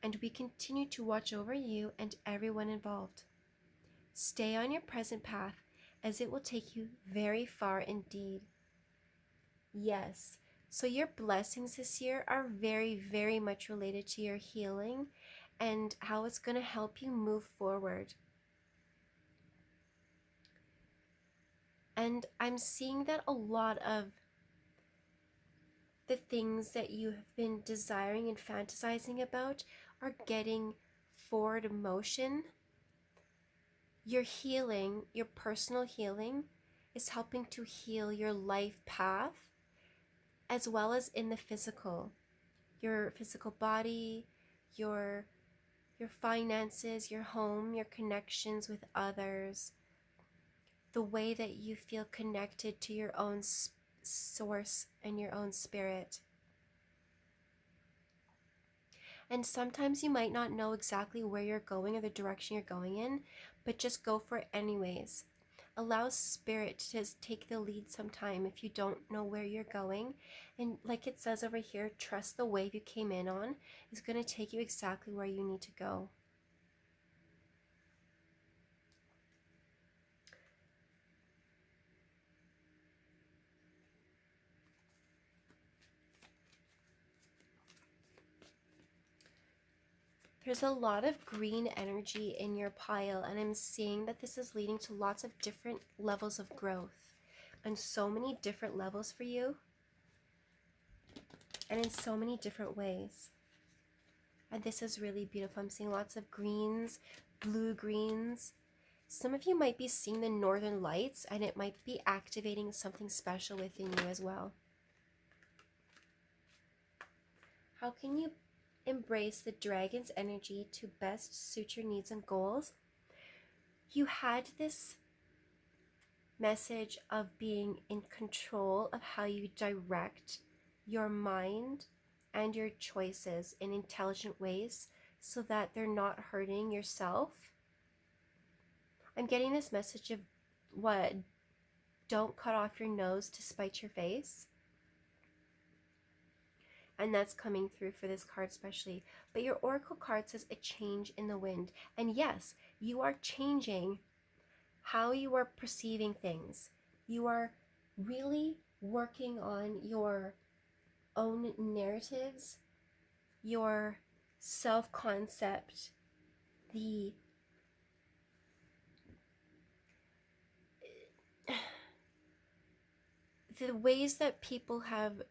A: and we continue to watch over you and everyone involved. Stay on your present path, as it will take you very far indeed. Yes, so your blessings this year are very, very much related to your healing and how it's going to help you move forward. And I'm seeing that a lot of the things that you have been desiring and fantasizing about are getting forward motion. Your healing, your personal healing, is helping to heal your life path as well as in the physical. Your physical body, your finances, your home, your connections with others, the way that you feel connected to your own source and your own spirit. And sometimes you might not know exactly where you're going or the direction you're going in, but just go for it anyways. Allow spirit to take the lead sometime if you don't know where you're going. And like it says over here, trust the wave you came in on is going to take you exactly where you need to go. There's a lot of green energy in your pile, and I'm seeing that this is leading to lots of different levels of growth and so many different levels for you and in so many different ways. And this is really beautiful. I'm seeing lots of greens, blue greens. Some of you might be seeing the northern lights, and it might be activating something special within you as well. How can you embrace the dragon's energy to best suit your needs and goals? You had this message of being in control of how you direct your mind and your choices in intelligent ways so that they're not hurting yourself. I'm getting this message of what? Don't cut off your nose to spite your face. And that's coming through for this card especially. But your oracle card says a change in the wind. And yes, you are changing how you are perceiving things. You are really working on your own narratives, your self-concept, the the ways that people have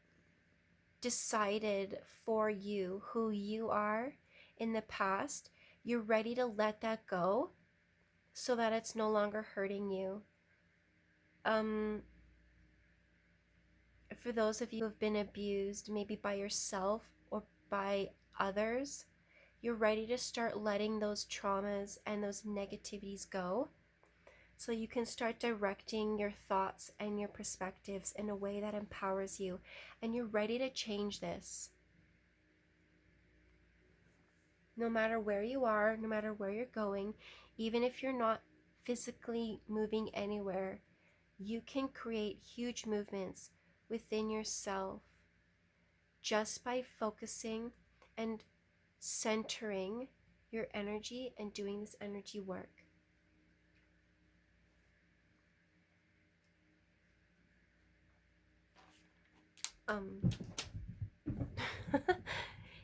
A: decided for you who you are in the past, you're ready to let that go so that it's no longer hurting you. For those of you who have been abused, maybe by yourself or by others, you're ready to start letting those traumas and those negativities go so you can start directing your thoughts and your perspectives in a way that empowers you. And you're ready to change this. No matter where you are, no matter where you're going, even if you're not physically moving anywhere, you can create huge movements within yourself just by focusing and centering your energy and doing this energy work.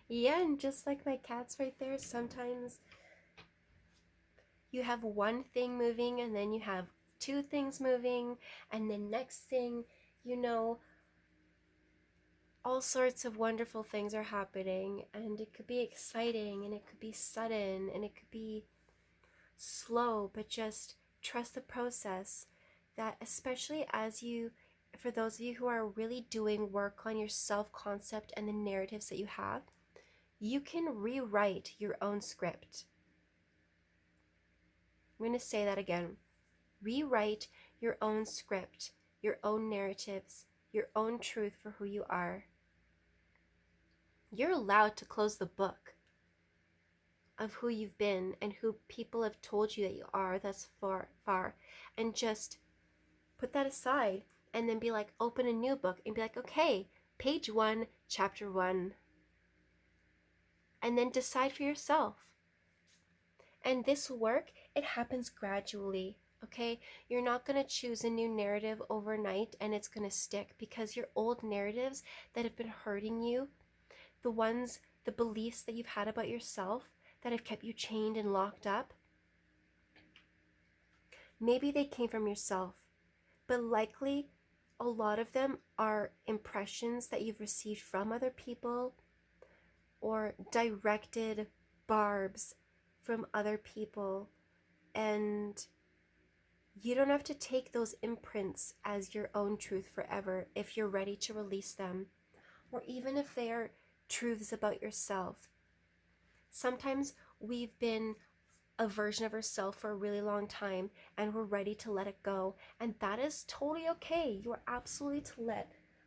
A: Yeah, and just like my cats right there, sometimes you have one thing moving and then you have two things moving, and the next thing you know, all sorts of wonderful things are happening, and it could be exciting and it could be sudden and it could be slow, but just trust the process. That especially as you, for those of you who are really doing work on your self-concept and the narratives that you have, you can rewrite your own script. I'm going to say that again. Rewrite your own script, your own narratives, your own truth for who you are. You're allowed to close the book of who you've been and who people have told you that you are thus far, and just put that aside and then be like, open a new book and be like, okay, page 1, chapter 1, and then decide for yourself. And this work, it happens gradually. Okay, you're not going to choose a new narrative overnight and it's going to stick, because your old narratives that have been hurting you, the beliefs that you've had about yourself that have kept you chained and locked up, maybe they came from yourself, but likely a lot of them are impressions that you've received from other people or directed barbs from other people. And you don't have to take those imprints as your own truth forever if you're ready to release them, or even if they are truths about yourself. Sometimes we've been a version of ourselves for a really long time and we're ready to let it go, and that is totally okay. You are absolutely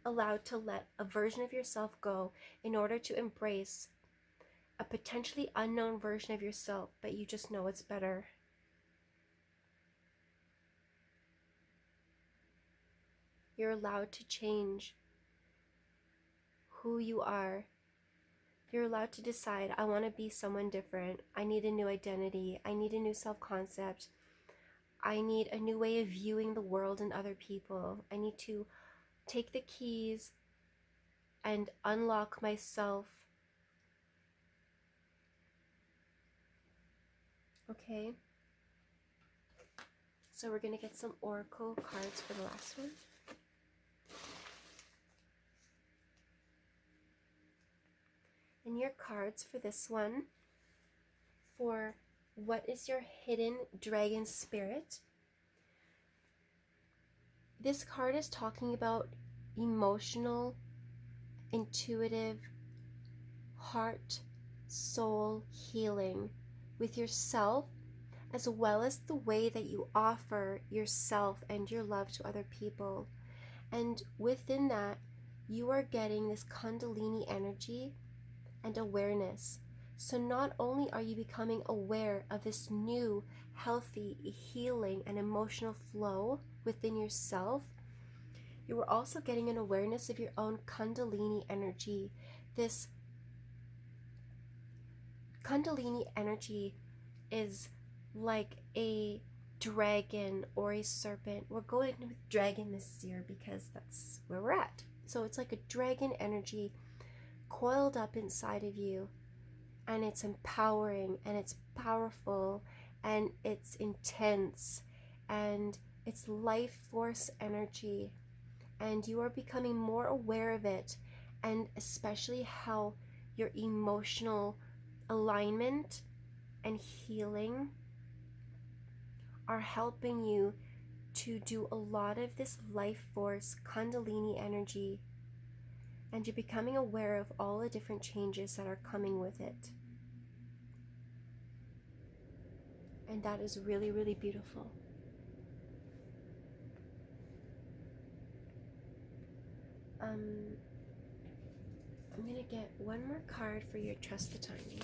A: allowed to let a version of yourself go in order to embrace a potentially unknown version of yourself, but you just know it's better. You're allowed to change who you are. You're allowed to decide, I want to be someone different. I need a new identity. I need a new self-concept. I need a new way of viewing the world and other people. I need to take the keys and unlock myself. Okay? So we're going to get some oracle cards for the last one. And your cards for this one, for what is your hidden dragon spirit? This card is talking about emotional, intuitive, heart, soul healing with yourself, as well as the way that you offer yourself and your love to other people. And within that, you are getting this Kundalini energy and awareness. So not only are you becoming aware of this new, healthy, healing, and emotional flow within yourself, you are also getting an awareness of your own Kundalini energy. This Kundalini energy is like a dragon or a serpent. We're going with dragon this year because that's where we're at. So it's like a dragon energy coiled up inside of you, and it's empowering and it's powerful and it's intense and it's life force energy, and you are becoming more aware of it, and especially how your emotional alignment and healing are helping you to do a lot of this life force Kundalini energy, and you're becoming aware of all the different changes that are coming with it. And that is really, really beautiful. I'm gonna get one more card for your trust the timing.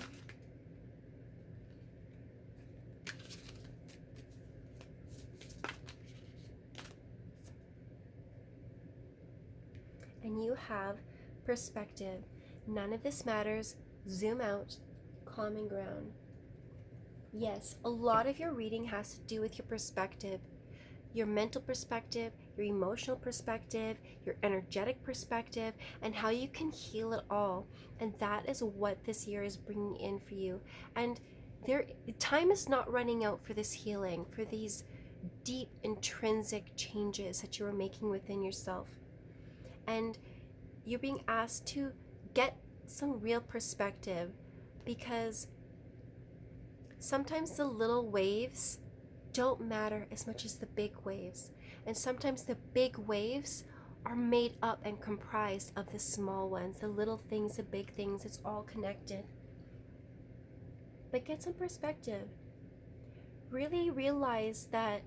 A: And you have perspective. None of this matters. Zoom out. Common ground. Yes, a lot of your reading has to do with your perspective. Your mental perspective, your emotional perspective, your energetic perspective, and how you can heal it all. And that is what this year is bringing in for you. And time is not running out for this healing, for these deep intrinsic changes that you are making within yourself. And you're being asked to get some real perspective, because sometimes the little waves don't matter as much as the big waves. And sometimes the big waves are made up and comprised of the small ones, the little things, the big things. It's all connected. But get some perspective. Really realize that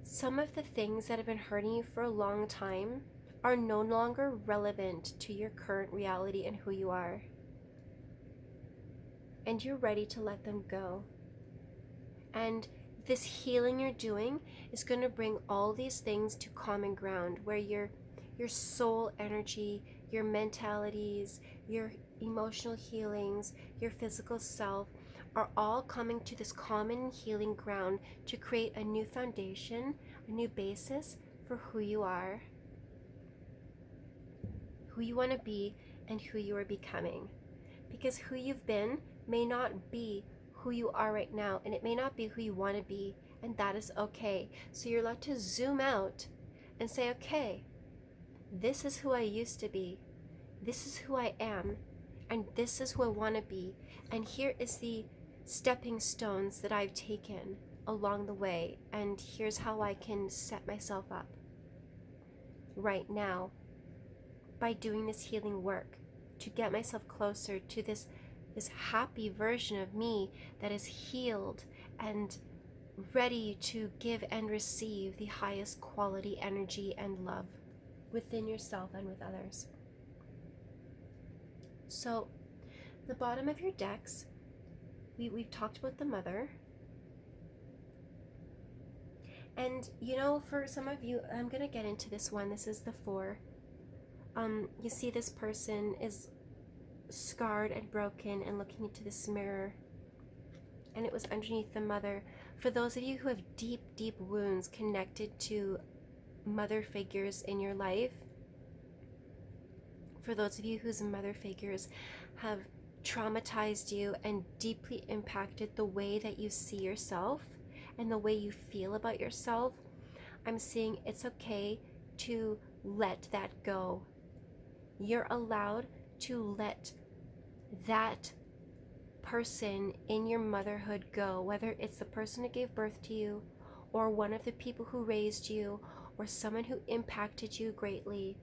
A: some of the things that have been hurting you for a long time are no longer relevant to your current reality and who you are. And you're ready to let them go. And this healing you're doing is going to bring all these things to common ground, where your soul energy, your mentalities, your emotional healings, your physical self are all coming to this common healing ground to create a new foundation, a new basis for who you are, who you want to be, and who you are becoming. Because who you've been may not be who you are right now, and it may not be who you want to be, and that is okay. So you're allowed to zoom out and say, okay, this is who I used to be, this is who I am, and this is who I want to be, and here is the stepping stones that I've taken along the way, and here's how I can set myself up right now by doing this healing work to get myself closer to this happy version of me that is healed and ready to give and receive the highest quality energy and love within yourself and with others. So the bottom of your decks, we've talked about the mother. And for some of you, I'm going to get into this one. This is the 4. You see this person is scarred and broken and looking into this mirror, and it was underneath the mother. For those of you who have deep, deep wounds connected to mother figures in your life, for those of you whose mother figures have traumatized you and deeply impacted the way that you see yourself and the way you feel about yourself, I'm seeing it's okay to let that go. You're allowed to let that person in your motherhood go, whether it's the person who gave birth to you, or one of the people who raised you, or someone who impacted you greatly.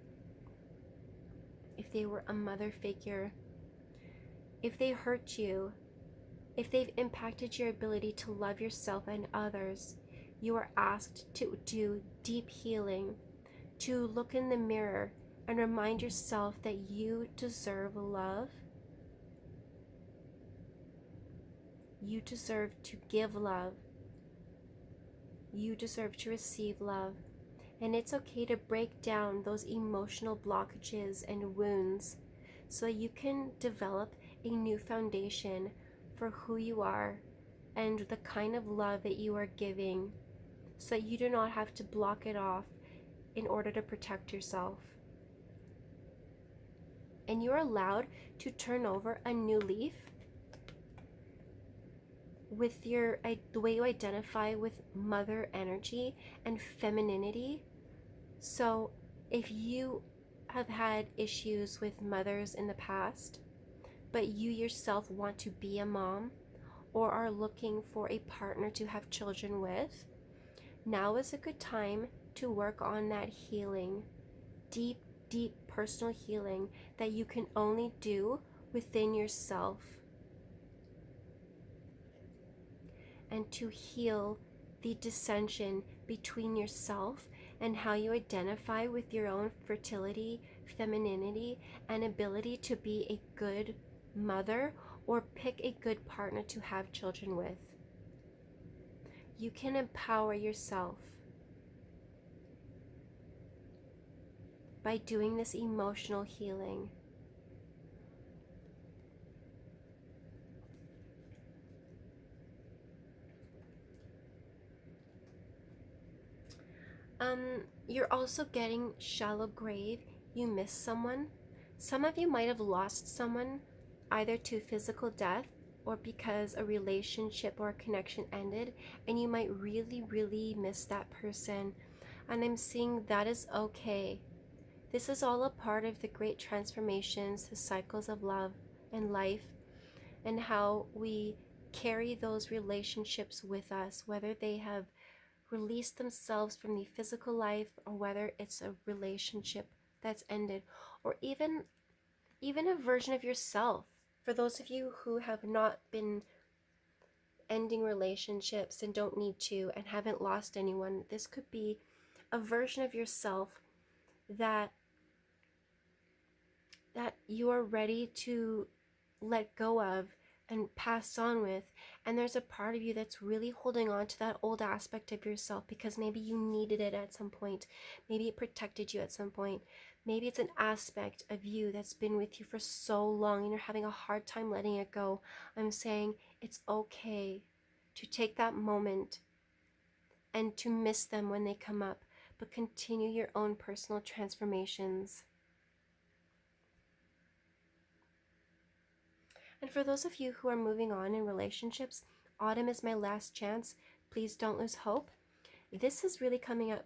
A: If they were a mother figure, if they hurt you, if they've impacted your ability to love yourself and others, you are asked to do deep healing, to look in the mirror and remind yourself that you deserve love. You deserve to give love. You deserve to receive love. And it's okay to break down those emotional blockages and wounds so you can develop a new foundation for who you are and the kind of love that you are giving, so that you do not have to block it off in order to protect yourself. And you're allowed to turn over a new leaf with the way you identify with mother energy and femininity. So If you have had issues with mothers in the past, but you yourself want to be a mom or are looking for a partner to have children with, now is a good time to work on that healing, deep, deep personal healing that you can only do within yourself, and to heal the dissension between yourself and how you identify with your own fertility, femininity, and ability to be a good mother or pick a good partner to have children with. You can empower yourself by doing this emotional healing. You're also getting shallow grave. You miss someone. Some of you might have lost someone either to physical death or because a relationship or a connection ended, and you might really, really miss that person. And I'm seeing that is okay. This is all a part of the great transformations, the cycles of love and life, and how we carry those relationships with us, whether they have released themselves from the physical life or whether it's a relationship that's ended, or even a version of yourself. For those of you who have not been ending relationships and don't need to and haven't lost anyone, this could be a version of yourself that you are ready to let go of and pass on with. And there's a part of you that's really holding on to that old aspect of yourself because maybe you needed it at some point, maybe it protected you at some point, maybe it's an aspect of you that's been with you for so long and you're having a hard time letting it go. I'm saying it's okay to take that moment and to miss them when they come up, but continue your own personal transformations. And for those of you who are moving on in relationships, autumn is my last chance. Please don't lose hope. This is really coming up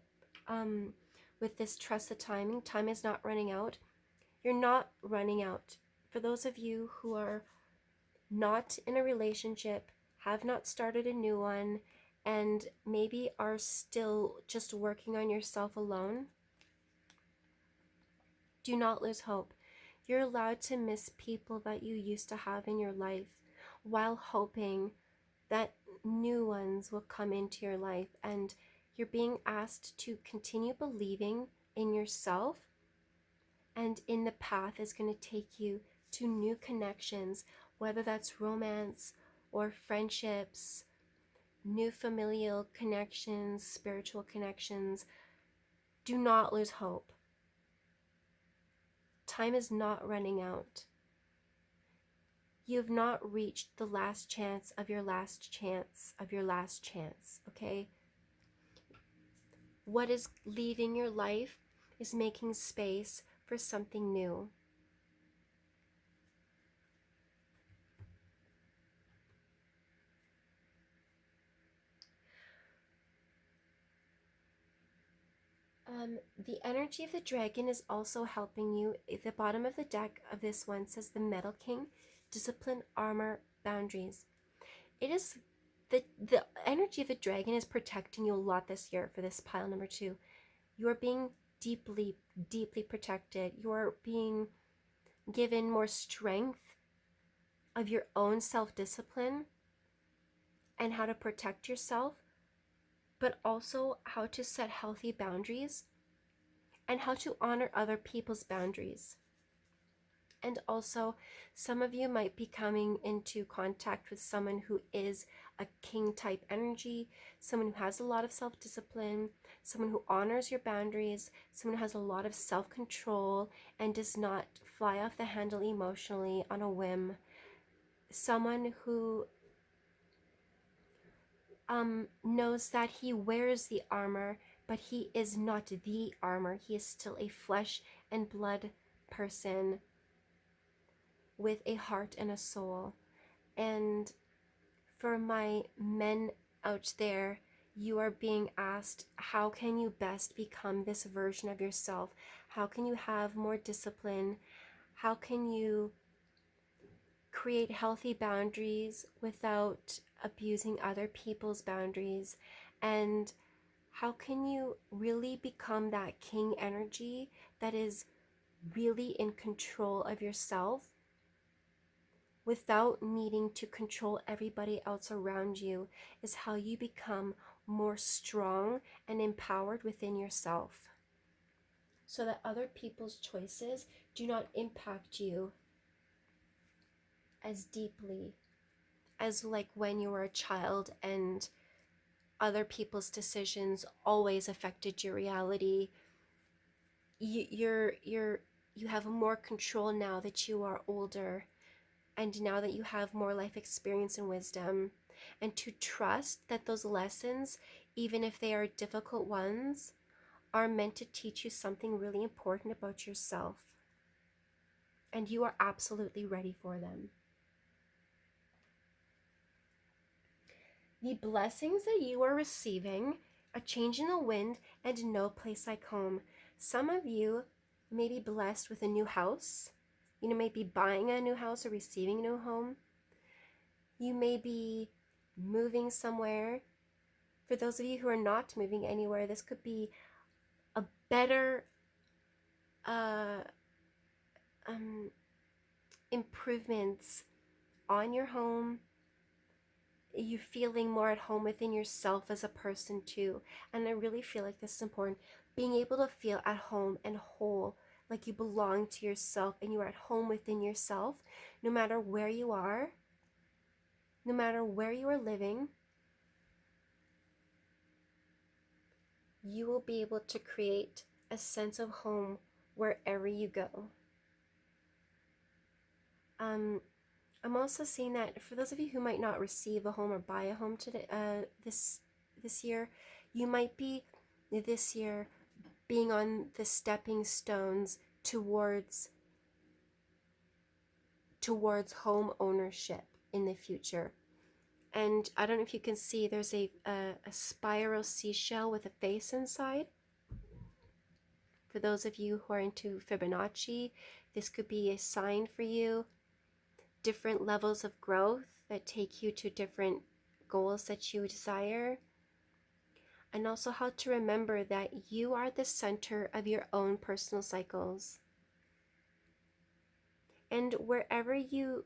A: with this trust the timing. Time is not running out. You're not running out. For those of you who are not in a relationship, have not started a new one, and maybe are still just working on yourself alone, do not lose hope. You're allowed to miss people that you used to have in your life while hoping that new ones will come into your life, and you're being asked to continue believing in yourself and in the path is going to take you to new connections, whether that's romance or friendships, new familial connections, spiritual connections. Do not lose hope. Time is not running out. You have not reached the last chance of your last chance of your last chance, okay? What is leaving your life is making space for something new. The energy of the dragon is also helping you. At the bottom of the deck of this one says the Metal King, discipline, armor, boundaries. It is the energy of the dragon is protecting you a lot this year for this pile number 2. You are being deeply, deeply protected. You are being given more strength of your own self-discipline and how to protect yourself, but also how to set healthy boundaries and how to honor other people's boundaries. And also, some of you might be coming into contact with someone who is a king type energy, someone who has a lot of self-discipline, someone who honors your boundaries, someone who has a lot of self-control and does not fly off the handle emotionally on a whim, someone who knows that he wears the armor, but he is not the armor. He is still a flesh and blood person with a heart and a soul. And for my men out there, You are being asked, how can you best become this version of yourself? How can you have more discipline? How can you create healthy boundaries without abusing other people's boundaries? And how can you really become that king energy that is really in control of yourself without needing to control everybody else around you? Is how you become more strong and empowered within yourself, so that other people's choices do not impact you as deeply as like when you were a child and other people's decisions always affected your reality. You have more control now that you are older, and now that you have more life experience and wisdom, and to trust that those lessons, even if they are difficult ones, are meant to teach you something really important about yourself, and you are absolutely ready for them. The blessings that you are receiving, a change in the wind, and no place like home. Some of you may be blessed with a new house. You may be buying a new house or receiving a new home. You may be moving somewhere. For those of you who are not moving anywhere, this could be a better uh, um, improvements on your home. You feeling more at home within yourself as a person too. And I really feel like this is important. Being able to feel at home and whole, like you belong to yourself and you are at home within yourself, no matter where you are, no matter where you are living, you will be able to create a sense of home wherever you go. I'm also seeing that for those of you who might not receive a home or buy a home today, this year, you might be this year being on the stepping stones towards home ownership in the future. And I don't know if you can see, there's a spiral seashell with a face inside. For those of you who are into Fibonacci, this could be a sign for you. Different levels of growth that take you to different goals that you desire. And also how to remember that you are the center of your own personal cycles. And wherever you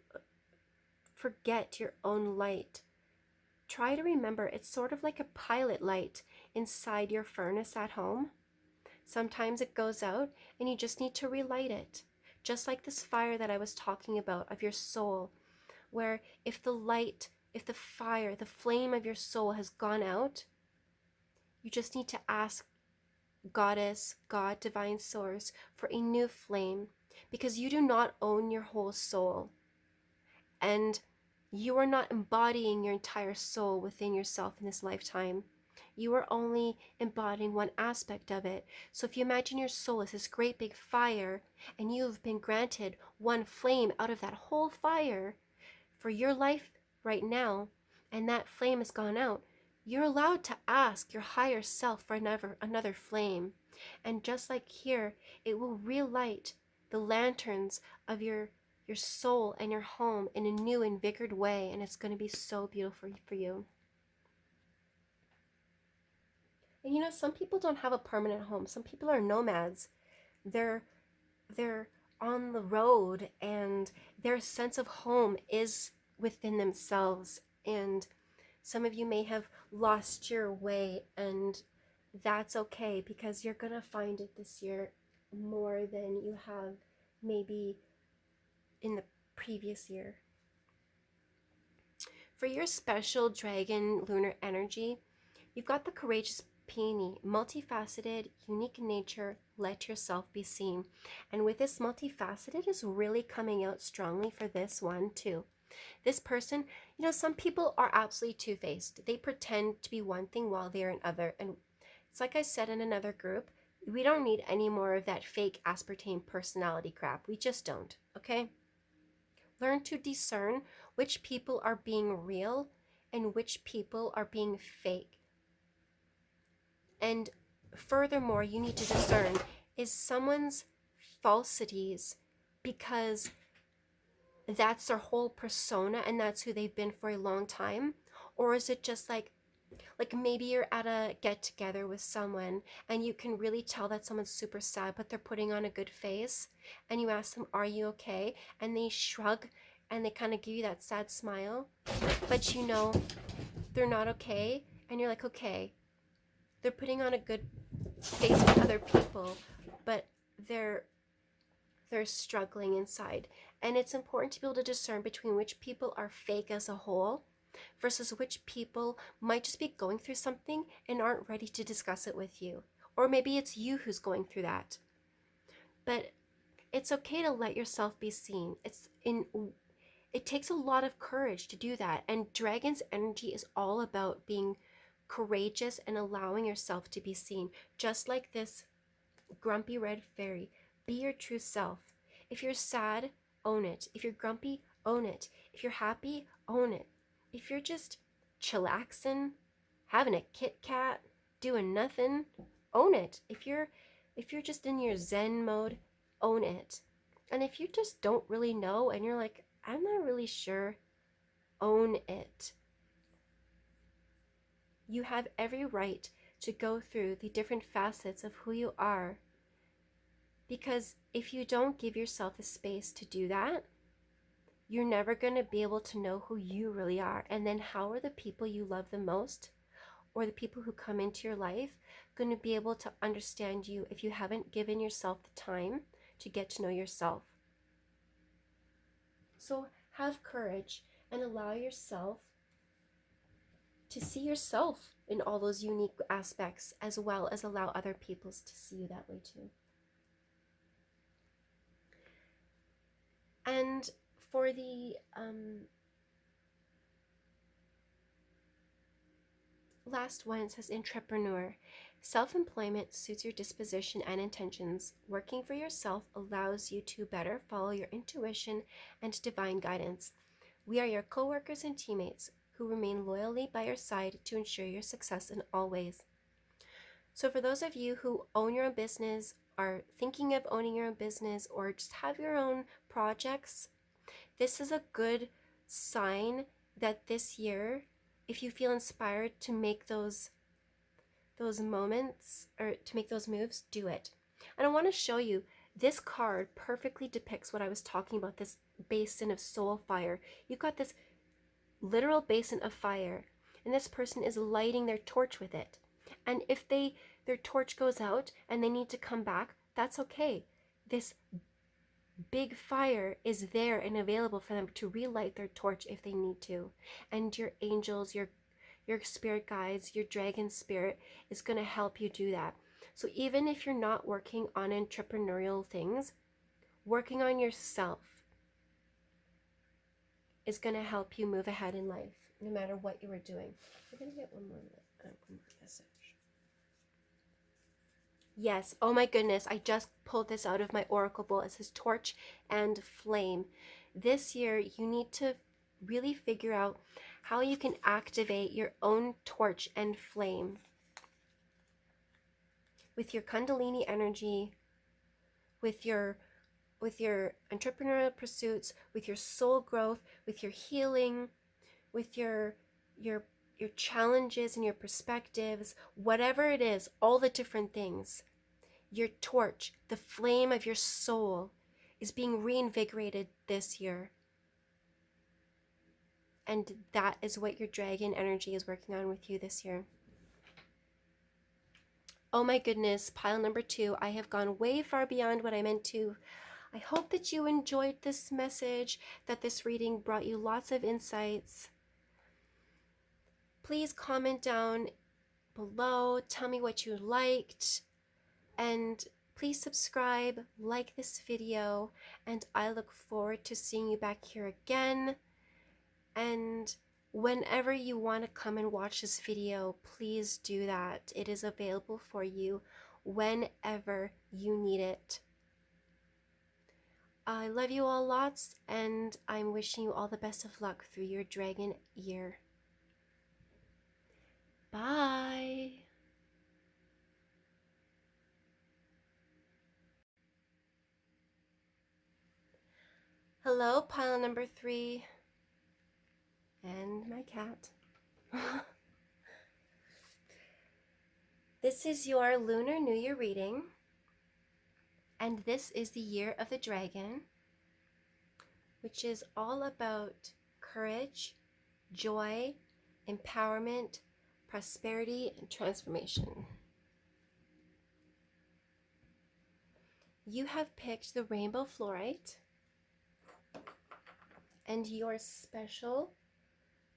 A: forget your own light, try to remember it's sort of like a pilot light inside your furnace at home. Sometimes it goes out and you just need to relight it. Just like this fire that I was talking about of your soul, where if the fire, the flame of your soul has gone out, you just need to ask Goddess, God, Divine Source for a new flame, because you do not own your whole soul. And you are not embodying your entire soul within yourself in this lifetime. You are only embodying one aspect of it. So if you imagine your soul as this great big fire, and you've been granted one flame out of that whole fire for your life right now, and that flame has gone out, you're allowed to ask your higher self for another flame. And just like here, it will relight the lanterns of your soul and your home in a new, invigorated way, and it's going to be so beautiful for you. And you know, some people don't have a permanent home. Some people are nomads. They're on the road, and their sense of home is within themselves. And some of you may have lost your way, and that's okay, because you're gonna find it this year more than you have maybe in the previous year. For your special dragon lunar energy, you've got the courageous peony, multifaceted, unique in nature, let yourself be seen. And with this multifaceted is really coming out strongly for this one too. This person, you know, some people are absolutely two-faced. They pretend to be one thing while they're another. And it's like I said in another group, we don't need any more of that fake aspartame personality crap. We just don't, okay? Learn to discern which people are being real and which people are being fake. And furthermore, you need to discern, is someone's falsities because that's their whole persona and that's who they've been for a long time? Or is it just like maybe you're at a get together with someone and you can really tell that someone's super sad, but they're putting on a good face, and you ask them, are you okay? And they shrug and they kind of give you that sad smile, but you know they're not okay, and you're like, okay, they're putting on a good face with other people, but they're they're struggling inside. And it's important to be able to discern between which people are fake as a whole versus which people might just be going through something and aren't ready to discuss it with you. Or maybe it's you who's going through that. But it's okay to let yourself be seen. It takes a lot of courage to do that. And Dragon's energy is all about being courageous and allowing yourself to be seen. Just like this grumpy red fairy, be your true self. If you're sad, own it. If you're grumpy, own it. If you're happy, own it. If you're just chillaxing, having a Kit Kat, doing nothing, own it. If you're just in your zen mode, own it. And if you just don't really know and you're like, I'm not really sure, own it. You have every right to go through the different facets of who you are, because if you don't give yourself the space to do that, you're never going to be able to know who you really are. And then how are the people you love the most, or the people who come into your life, going to be able to understand you if you haven't given yourself the time to get to know yourself? So have courage and allow yourself to see yourself in all those unique aspects, as well as allow other people to see you that way too. And for the last one, it says entrepreneur. Self-employment suits your disposition and intentions. Working for yourself allows you to better follow your intuition and divine guidance. We are your co-workers and teammates who remain loyally by your side to ensure your success in all ways. So for those of you who own your own business, are thinking of owning your own business, or just have your own projects, this is a good sign that this year, if you feel inspired to make those moments or to make those moves, do it. And I want to show you, this card perfectly depicts what I was talking about, this basin of soul fire. You've got this literal basin of fire, and this person is lighting their torch with it. And if their torch goes out and they need to come back, that's okay. This big fire is there and available for them to relight their torch if they need to. And your angels, your spirit guides, your dragon spirit is going to help you do that. So even if you're not working on entrepreneurial things, working on yourself is going to help you move ahead in life, no matter what you were doing. We're going to get one more message. Yes, oh my goodness, I just pulled this out of my oracle bowl. It says torch and flame. This year, you need to really figure out how you can activate your own torch and flame with your Kundalini energy, with your entrepreneurial pursuits, with your soul growth, with your healing, with your challenges and your perspectives, whatever it is, all the different things. Your torch, the flame of your soul, is being reinvigorated this year. And that is what your dragon energy is working on with you this year. Oh my goodness, pile number 2. I have gone way far beyond what I meant to. I hope that you enjoyed this message, that this reading brought you lots of insights. Please comment down below, tell me what you liked, and please subscribe, like this video, and I look forward to seeing you back here again. And whenever you want to come and watch this video, please do that. It is available for you whenever you need it. I love you all lots, and I'm wishing you all the best of luck through your dragon year. Bye. Hello, pile number 3. And my cat. This is your Lunar New Year reading. And this is the year of the dragon, which is all about courage, joy, empowerment, prosperity, and transformation. You have picked the rainbow fluorite, and your special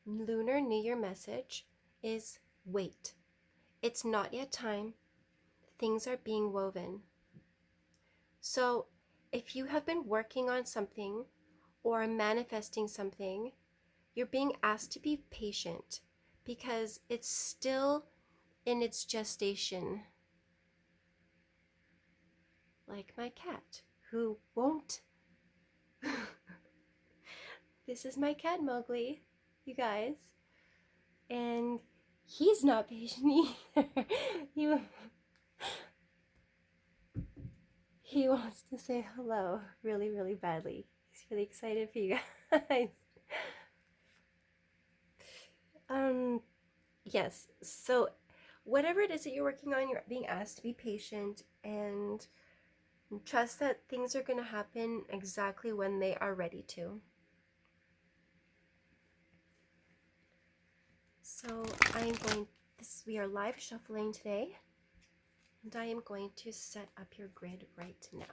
A: Lunar New Year message is wait. It's not yet time. Things are being woven. So if you have been working on something or manifesting something, you're being asked to be patient because it's still in its gestation. Like my cat, who won't. This is my cat, Mowgli, you guys. And he's not patient either. He wants to say hello really, really badly. He's really excited for you guys. Yes, so whatever it is that you're working on, you're being asked to be patient and trust that things are going to happen exactly when they are ready to. So we are live shuffling today, and I am going to set up your grid right now.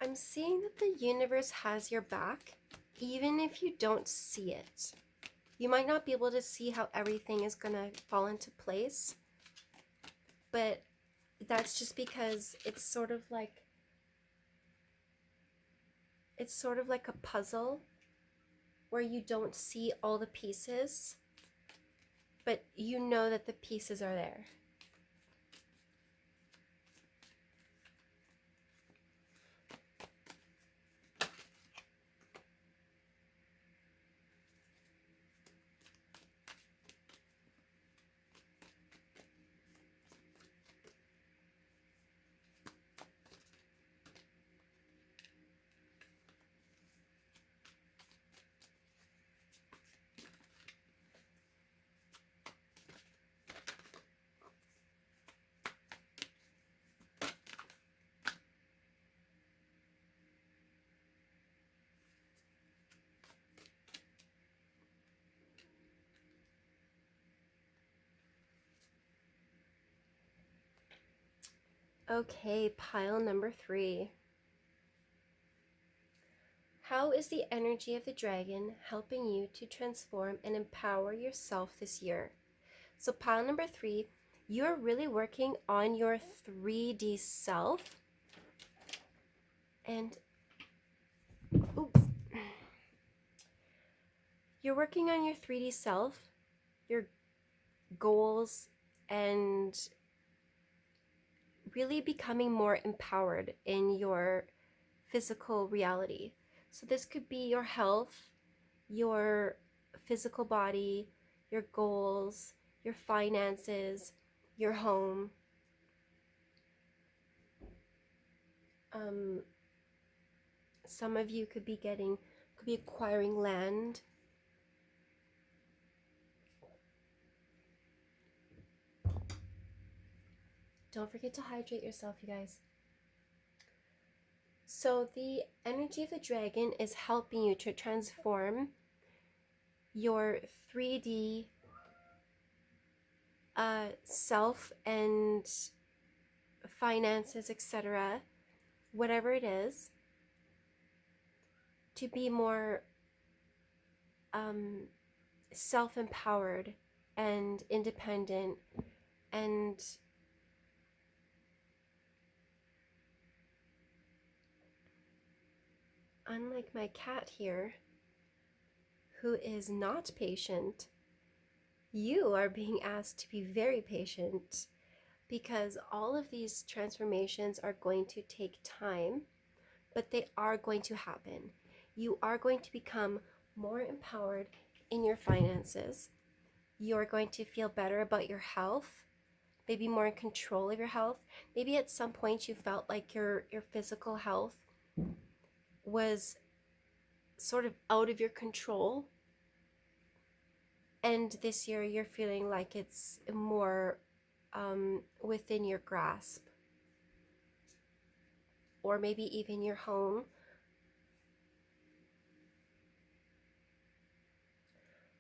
A: I'm seeing that the universe has your back, even if you don't see it. You might not be able to see how everything is going to fall into place, but that's just because it's sort of like a puzzle where you don't see all the pieces, but you know that the pieces are there. Okay, pile number 3. How is the energy of the dragon helping you to transform and empower yourself this year? So pile number 3, you're really working on your 3D self. And, oops. You're working on your 3D self, your goals, and really becoming more empowered in your physical reality. So this could be your health, your physical body, your goals, your finances, your home. Some of you could be acquiring land. Don't forget to hydrate yourself, you guys. So the energy of the dragon is helping you to transform your 3D self and finances, etc., whatever it is, to be more um, self-empowered and independent, and unlike my cat here, who is not patient, you are being asked to be very patient, because all of these transformations are going to take time, but they are going to happen. You are going to become more empowered in your finances. You're going to feel better about your health, maybe more in control of your health. Maybe at some point you felt like your physical health was sort of out of your control. And this year you're feeling like it's more within your grasp, or maybe even your home.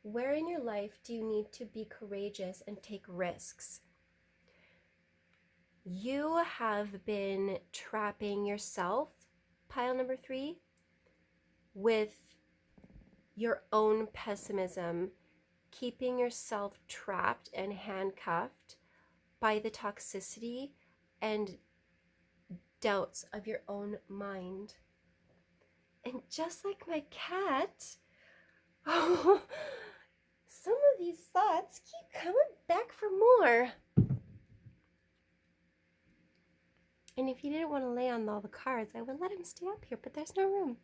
A: Where in your life do you need to be courageous and take risks? You have been trapping yourself, pile number 3, with your own pessimism, keeping yourself trapped and handcuffed by the toxicity and doubts of your own mind. And just like my cat, oh, some of these thoughts keep coming back for more. And if he didn't want to lay on all the cards, I would let him stay up here, but there's no room.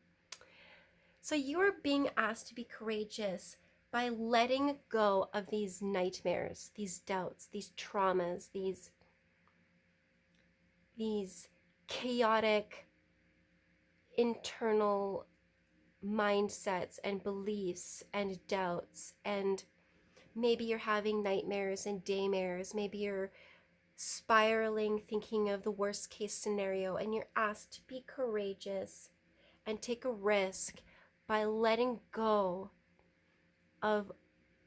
A: So you are being asked to be courageous by letting go of these nightmares, these doubts, these traumas, these chaotic internal mindsets and beliefs and doubts. And maybe you're having nightmares and daymares. Maybe you're spiraling, thinking of the worst case scenario, and you're asked to be courageous and take a risk by letting go of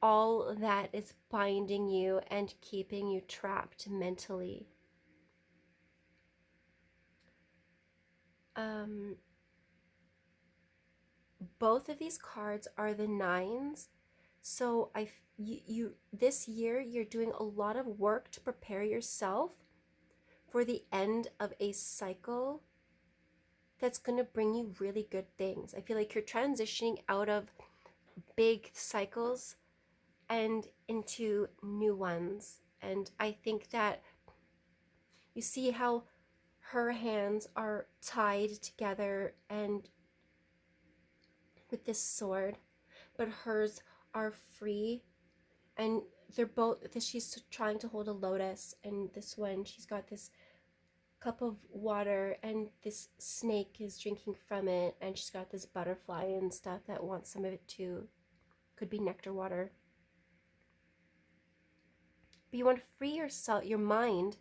A: all that is binding you and keeping you trapped mentally. Both of these cards are the 9s. So you this year you're doing a lot of work to prepare yourself for the end of a cycle that's going to bring you really good things. I feel like you're transitioning out of big cycles and into new ones. And I think that you see how her hands are tied together and with this sword, but hers are free, and they're both, she's trying to hold a lotus, and this one she's got this cup of water and this snake is drinking from it, and she's got this butterfly and stuff that wants some of it too. Could be nectar water. But you want to free yourself, your mind,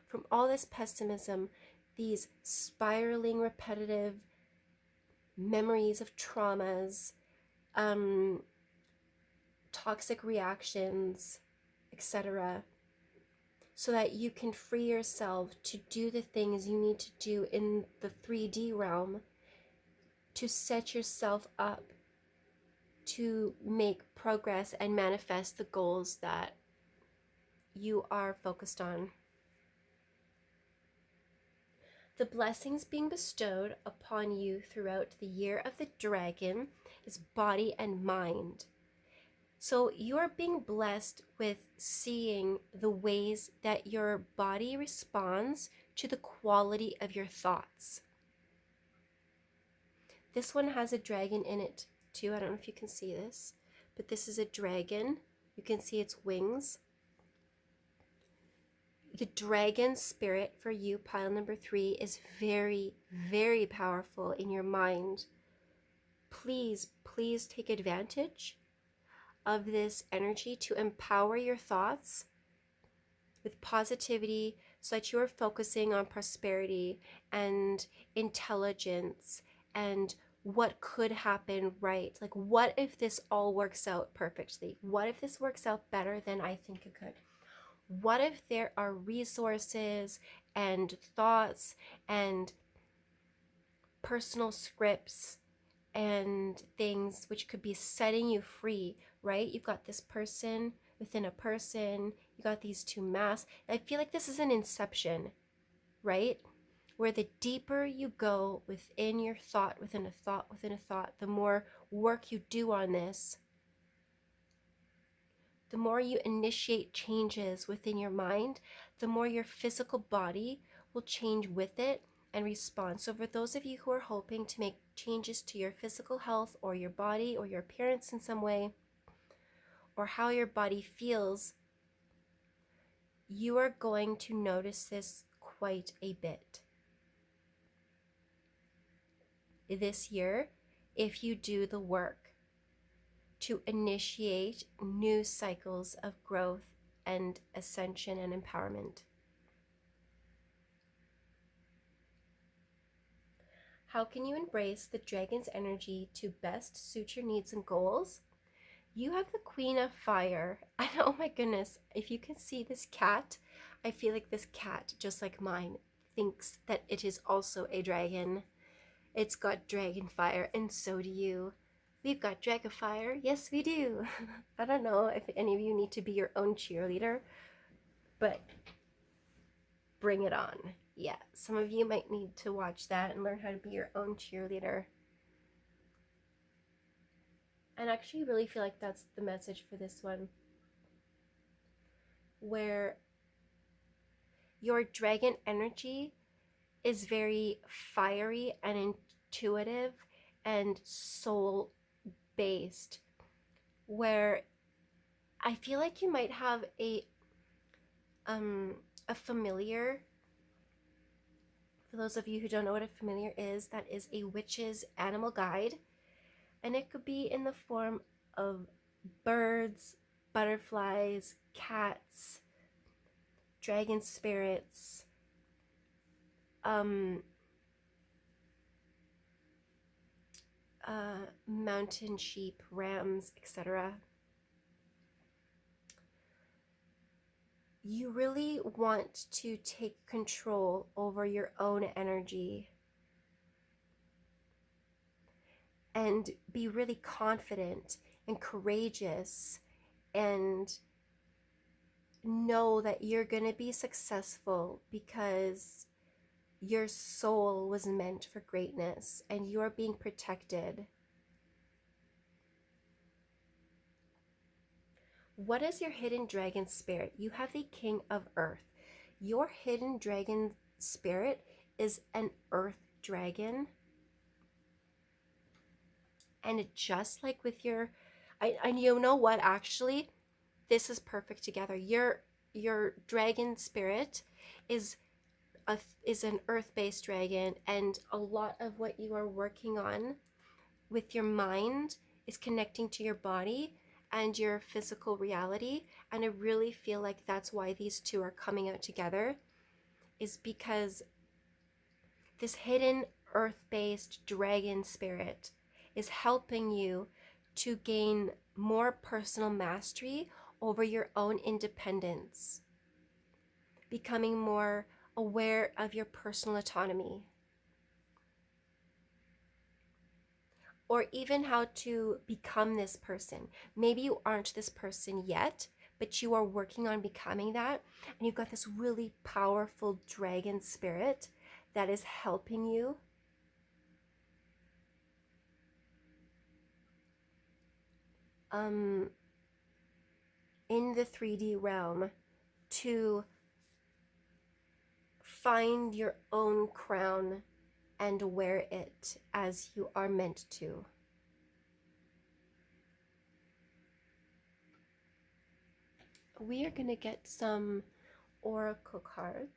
A: from all this pessimism, these spiraling repetitive memories of traumas, toxic reactions, etc., so that you can free yourself to do the things you need to do in the 3D realm to set yourself up to make progress and manifest the goals that you are focused on. The blessings being bestowed upon you throughout the year of the dragon is body and mind. So you're being blessed with seeing the ways that your body responds to the quality of your thoughts. This one has a dragon in it too. I don't know if you can see this, but this is a dragon. You can see its wings. The dragon spirit for you, pile number 3, is very, very powerful in your mind. Please, please take advantage of this energy to empower your thoughts with positivity so that you are focusing on prosperity and intelligence and what could happen, right? Like, what if this all works out perfectly? What if this works out better than I think it could? What if there are resources and thoughts and personal scripts and things which could be setting you free, right? You've got this person within a person, you got these two masks. I feel like this is an inception, right? Where the deeper you go within your thought, within a thought, within a thought, the more work you do on this, the more you initiate changes within your mind, the more your physical body will change with it and respond. So for those of you who are hoping to make changes to your physical health or your body or your appearance in some way, or how your body feels, you are going to notice this quite a bit this year if you do the work to initiate new cycles of growth and ascension and empowerment. How can you embrace the dragon's energy to best suit your needs and goals? You have the Queen of Fire. And oh my goodness, if you can see this cat, I feel like this cat, just like mine, thinks that it is also a dragon. It's got dragon fire, and so do you. We've got dragon fire. Yes, we do. I don't know if any of you need to be your own cheerleader, but bring it on. Yeah, some of you might need to watch that and learn how to be your own cheerleader. And I actually really feel like that's the message for this one, where your dragon energy is very fiery and intuitive and soul based, where I feel like you might have a familiar. For those of you who don't know what a familiar is, that is a witch's animal guide, and it could be in the form of birds, butterflies, cats, dragon spirits, um, mountain sheep, rams, etc. You really want to take control over your own energy and be really confident and courageous and know that you're going to be successful because your soul was meant for greatness and you're being protected. What is your hidden dragon spirit? You have the King of Earth. Your hidden dragon spirit is an earth dragon. And just like with your, and you know what, actually, this is perfect together. Your dragon spirit is is an earth-based dragon, and a lot of what you are working on with your mind is connecting to your body and your physical reality. And I really feel like that's why these two are coming out together, is because this hidden earth-based dragon spirit is helping you to gain more personal mastery over your own independence, becoming more aware of your personal autonomy, or even how to become this person. Maybe you aren't this person yet, but you are working on becoming that, and you've got this really powerful dragon spirit that is helping you in the 3D realm to find your own crown and wear it as you are meant to. We are going to get some oracle cards.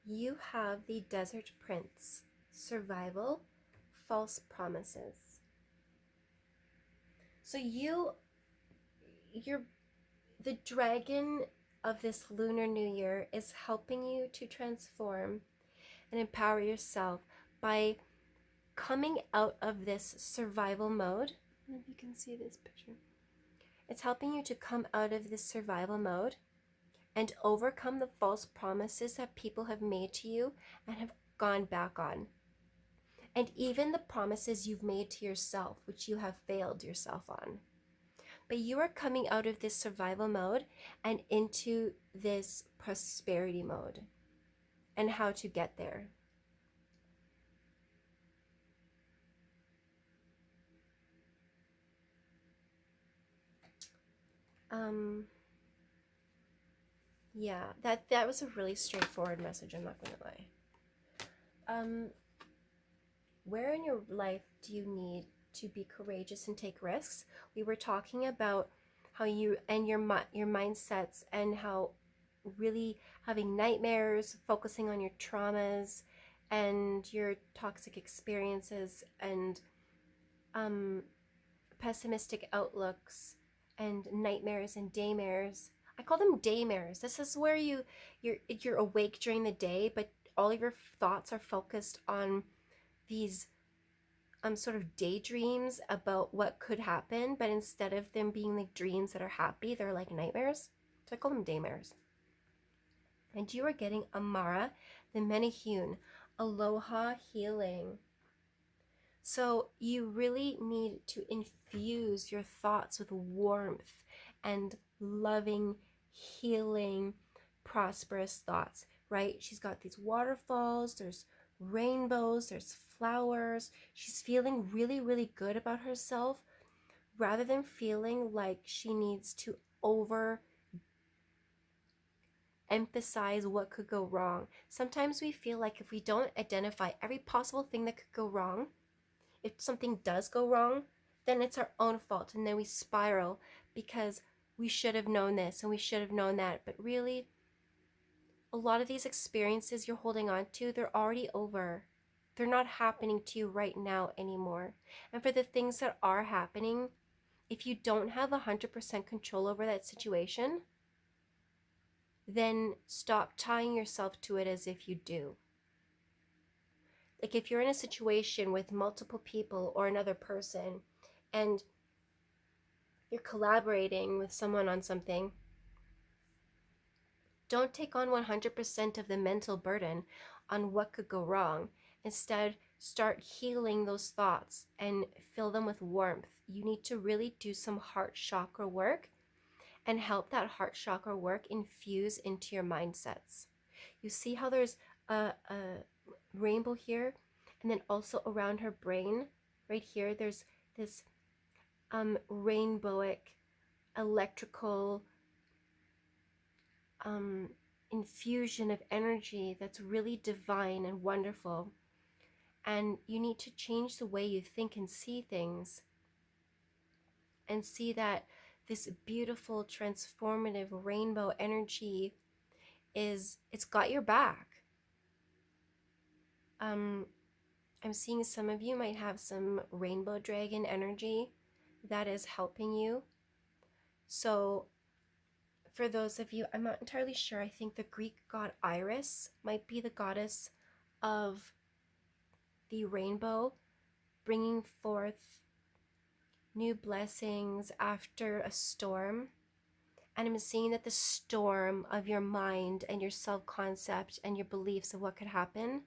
A: You have the Desert Prince, survival, false promises. So you're the dragon of this Lunar New Year is helping you to transform and empower yourself by coming out of this survival mode. I don't know if you can see this picture. It's helping you to come out of this survival mode and overcome the false promises that people have made to you and have gone back on. And even the promises you've made to yourself, which you have failed yourself on. But you are coming out of this survival mode and into this prosperity mode, and how to get there. Yeah, that was a really straightforward message, I'm not gonna lie. Where in your life do you need to be courageous and take risks? We were talking about how you and your mindsets, and how really having nightmares, focusing on your traumas and your toxic experiences, and pessimistic outlooks and nightmares and daymares. I call them daymares. This is where you're awake during the day, but all of your thoughts are focused on these sort of daydreams about what could happen, but instead of them being like dreams that are happy, they're like nightmares. So I call them daymares. And you are getting Amara, the Menehune, Aloha Healing. So you really need to infuse your thoughts with warmth and loving, healing, prosperous thoughts, right? She's got these waterfalls, there's rainbows, there's flowers. She's feeling really, really good about herself, rather than feeling like she needs to over emphasize what could go wrong. Sometimes we feel like if we don't identify every possible thing that could go wrong, if something does go wrong, then it's our own fault, and then we spiral because we should have known this and we should have known that. But really, a lot of these experiences you're holding on to, they're already over. They're not happening to you right now anymore. And for the things that are happening, if you don't have 100% control over that situation, then stop tying yourself to it as if you do. Like if you're in a situation with multiple people or another person, and you're collaborating with someone on something, don't take on 100% of the mental burden on what could go wrong. Instead, start healing those thoughts and fill them with warmth. You need to really do some heart chakra work and help that heart chakra work infuse into your mindsets. You see how there's a rainbow here, and then also around her brain, right here, there's this rainbowic electrical infusion of energy that's really divine and wonderful. And you need to change the way you think and see things, and see that this beautiful transformative rainbow energy it's got your back. I'm seeing some of you might have some rainbow dragon energy that is helping you. So for those of you, I'm not entirely sure, I think the Greek god Iris might be the goddess of the rainbow, bringing forth new blessings after a storm. And I'm seeing that the storm of your mind and your self-concept and your beliefs of what could happen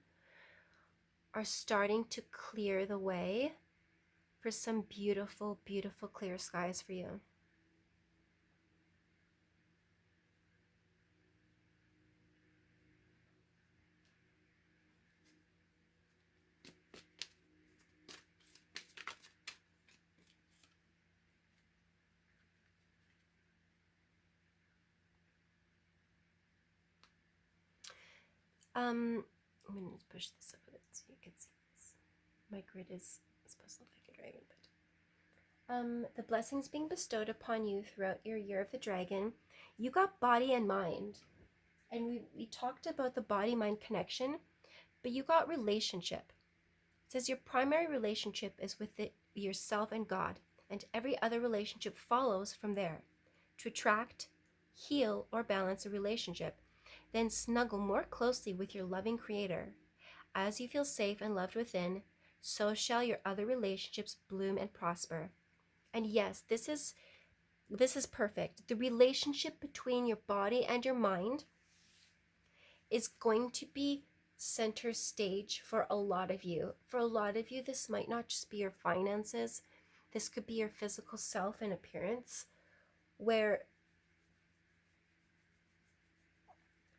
A: are starting to clear the way for some beautiful, beautiful clear skies for you. I'm going to push this up a bit so you can see this. My grid is supposed to look like a dragon, but the blessings being bestowed upon you throughout your year of the dragon, you got body and mind. And we talked about the body-mind connection, but you got relationship. It says your primary relationship is with yourself and God, and every other relationship follows from there. To attract, heal, or balance a relationship, then snuggle more closely with your loving Creator. As you feel safe and loved within, so shall your other relationships bloom and prosper. And yes, this is perfect. The relationship between your body and your mind is going to be center stage for a lot of you. For a lot of you, this might not just be your finances, this could be your physical self and appearance, where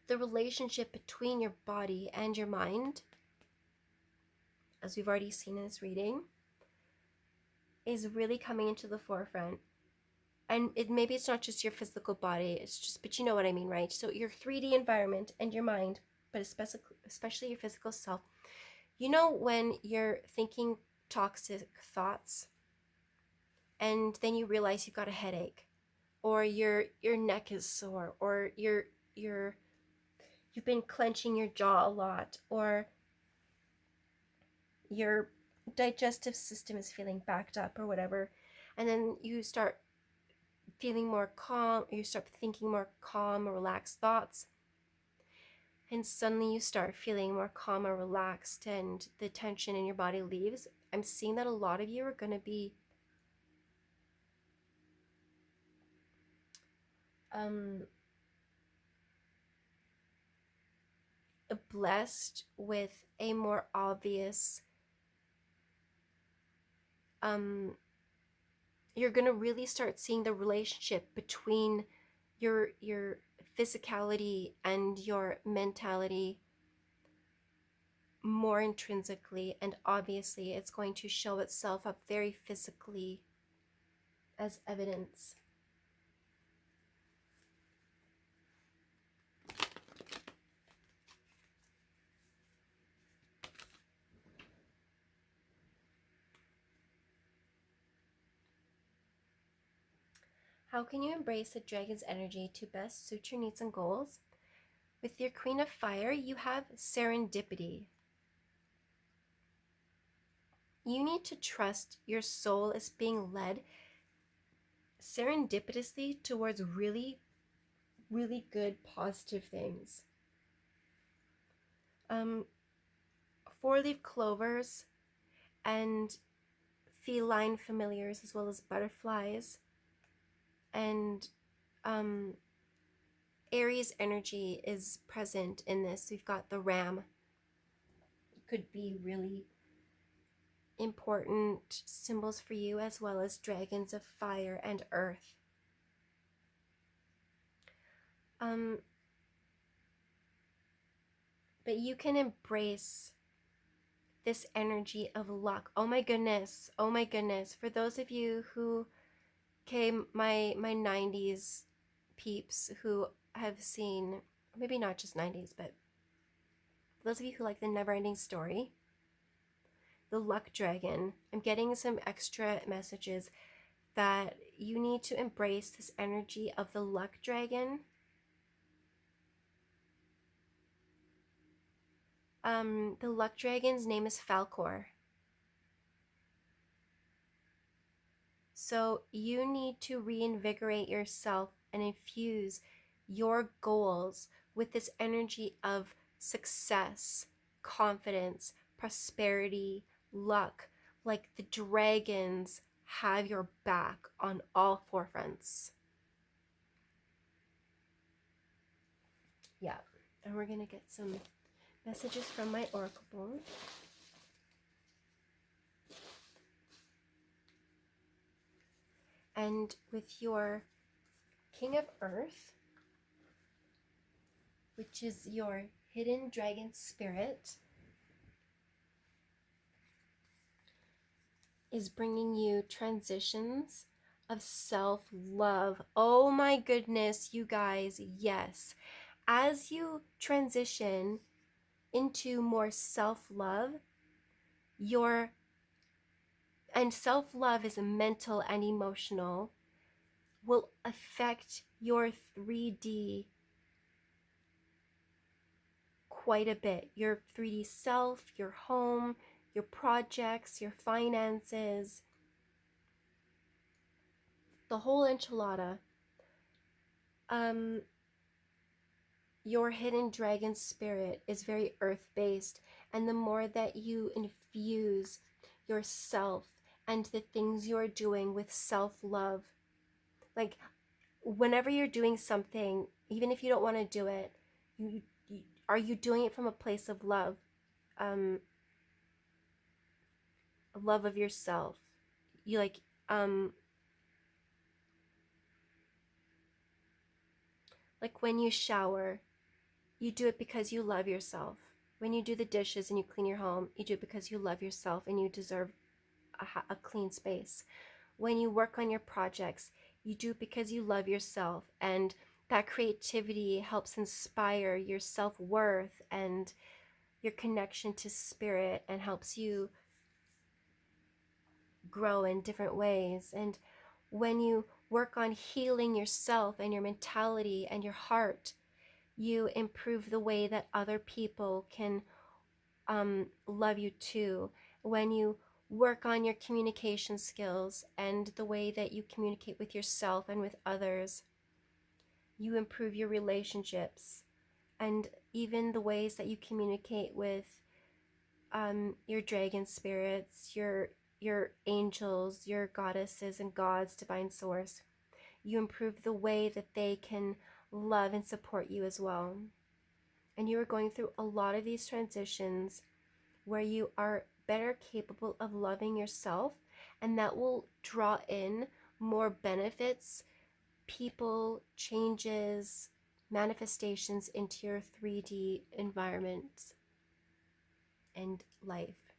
A: the relationship between your body and your mind, as we've already seen in this reading, is really coming into the forefront. And maybe it's not just your physical body, it's just, but you know what I mean, right? So your 3D environment and your mind, but especially your physical self. You know, when you're thinking toxic thoughts and then you realize you've got a headache, or your neck is sore, or you've been clenching your jaw a lot, or your digestive system is feeling backed up or whatever, and then you start feeling more calm, you start thinking more calm or relaxed thoughts, and suddenly you start feeling more calm or relaxed and the tension in your body leaves. I'm seeing that a lot of you are going to be blessed with a more obvious, you're going to really start seeing the relationship between your physicality and your mentality more intrinsically, and obviously it's going to show itself up very physically as evidence. How can you embrace the dragon's energy to best suit your needs and goals? With your Queen of Fire, you have serendipity. You need to trust your soul is being led serendipitously towards really, really good, positive things. Four-leaf clovers and feline familiars, as well as butterflies, and Aries energy is present in this. We've got the ram. Could be really important symbols for you, as well as dragons of fire and earth. But you can embrace this energy of luck. Oh my goodness. Oh my goodness. For those of you who came, my 90s peeps who have seen, maybe not just 90s, but those of you who like the never ending story, the luck dragon, I'm getting some extra messages that you need to embrace this energy of the luck dragon. The luck dragon's name is Falcor. So you need to reinvigorate yourself and infuse your goals with this energy of success, confidence, prosperity, luck. Like the dragons have your back on all four fronts. Yeah, and we're gonna get some messages from my oracle board. And with your King of Earth, which is your hidden dragon spirit, is bringing you transitions of self-love. Oh my goodness, you guys, yes. As you transition into more self-love, and self-love is mental and emotional, will affect your 3D quite a bit. Your 3D self, your home, your projects, your finances, the whole enchilada. Your hidden dragon spirit is very earth-based, and the more that you infuse yourself and the things you're doing with self-love. Like, whenever you're doing something, even if you don't want to do it, you are you doing it from a place of love, um love of yourself? You like, um like when you shower, you do it because you love yourself. When you do the dishes and you clean your home, you do it because you love yourself and you deserve a clean space. When you work on your projects, you do it because you love yourself, and that creativity helps inspire your self-worth and your connection to spirit and helps you grow in different ways. And when you work on healing yourself and your mentality and your heart, you improve the way that other people can love you too. When you work on your communication skills and the way that you communicate with yourself and with others, you improve your relationships and even the ways that you communicate with your dragon spirits, your angels, your goddesses and gods, divine source. You improve the way that they can love and support you as well. And you are going through a lot of these transitions where you are better capable of loving yourself, and that will draw in more benefits, people, changes, manifestations into your 3D environment and life.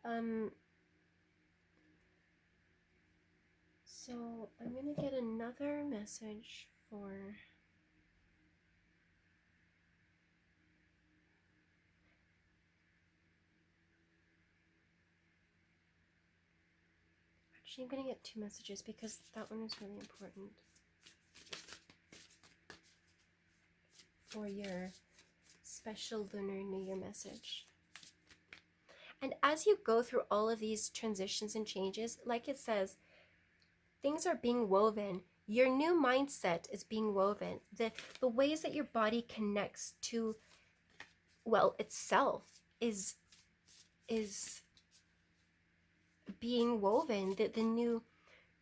A: Um, so I'm gonna get another message for. Actually, I'm gonna get two messages because that one is really important for your special Lunar New Year message. And as you go through all of these transitions and changes, like it says, things are being woven. Your new mindset is being woven. The ways that your body connects to, well, itself is being woven. The new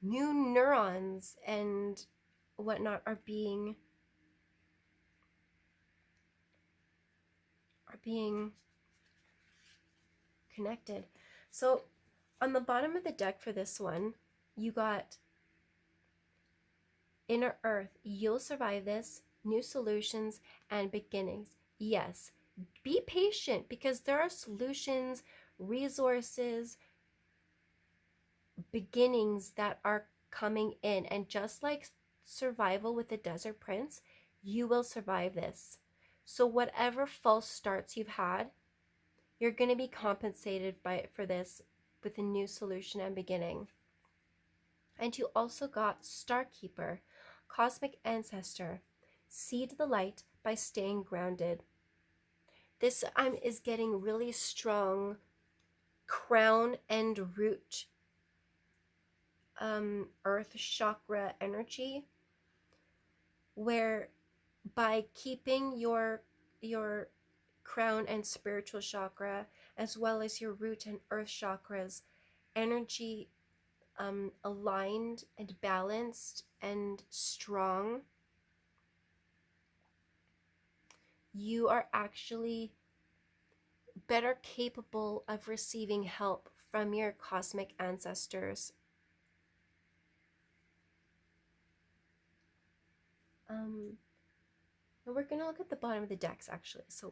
A: neurons and whatnot are being connected. So on the bottom of the deck for this one, you got Inner Earth. You'll survive this. New solutions and beginnings. Yes, be patient because there are solutions, resources, beginnings that are coming in. And just like survival with the Desert Prince, you will survive this. So whatever false starts you've had, you're going to be compensated for this with a new solution and beginning. And you also got Star Keeper, Cosmic Ancestor. Seed the light by staying grounded. This is getting really strong crown and root earth chakra energy, where by keeping your crown and spiritual chakra as well as your root and earth chakras energy aligned and balanced and strong, you are actually better capable of receiving help from your cosmic ancestors. And we're going to look at the bottom of the decks actually. So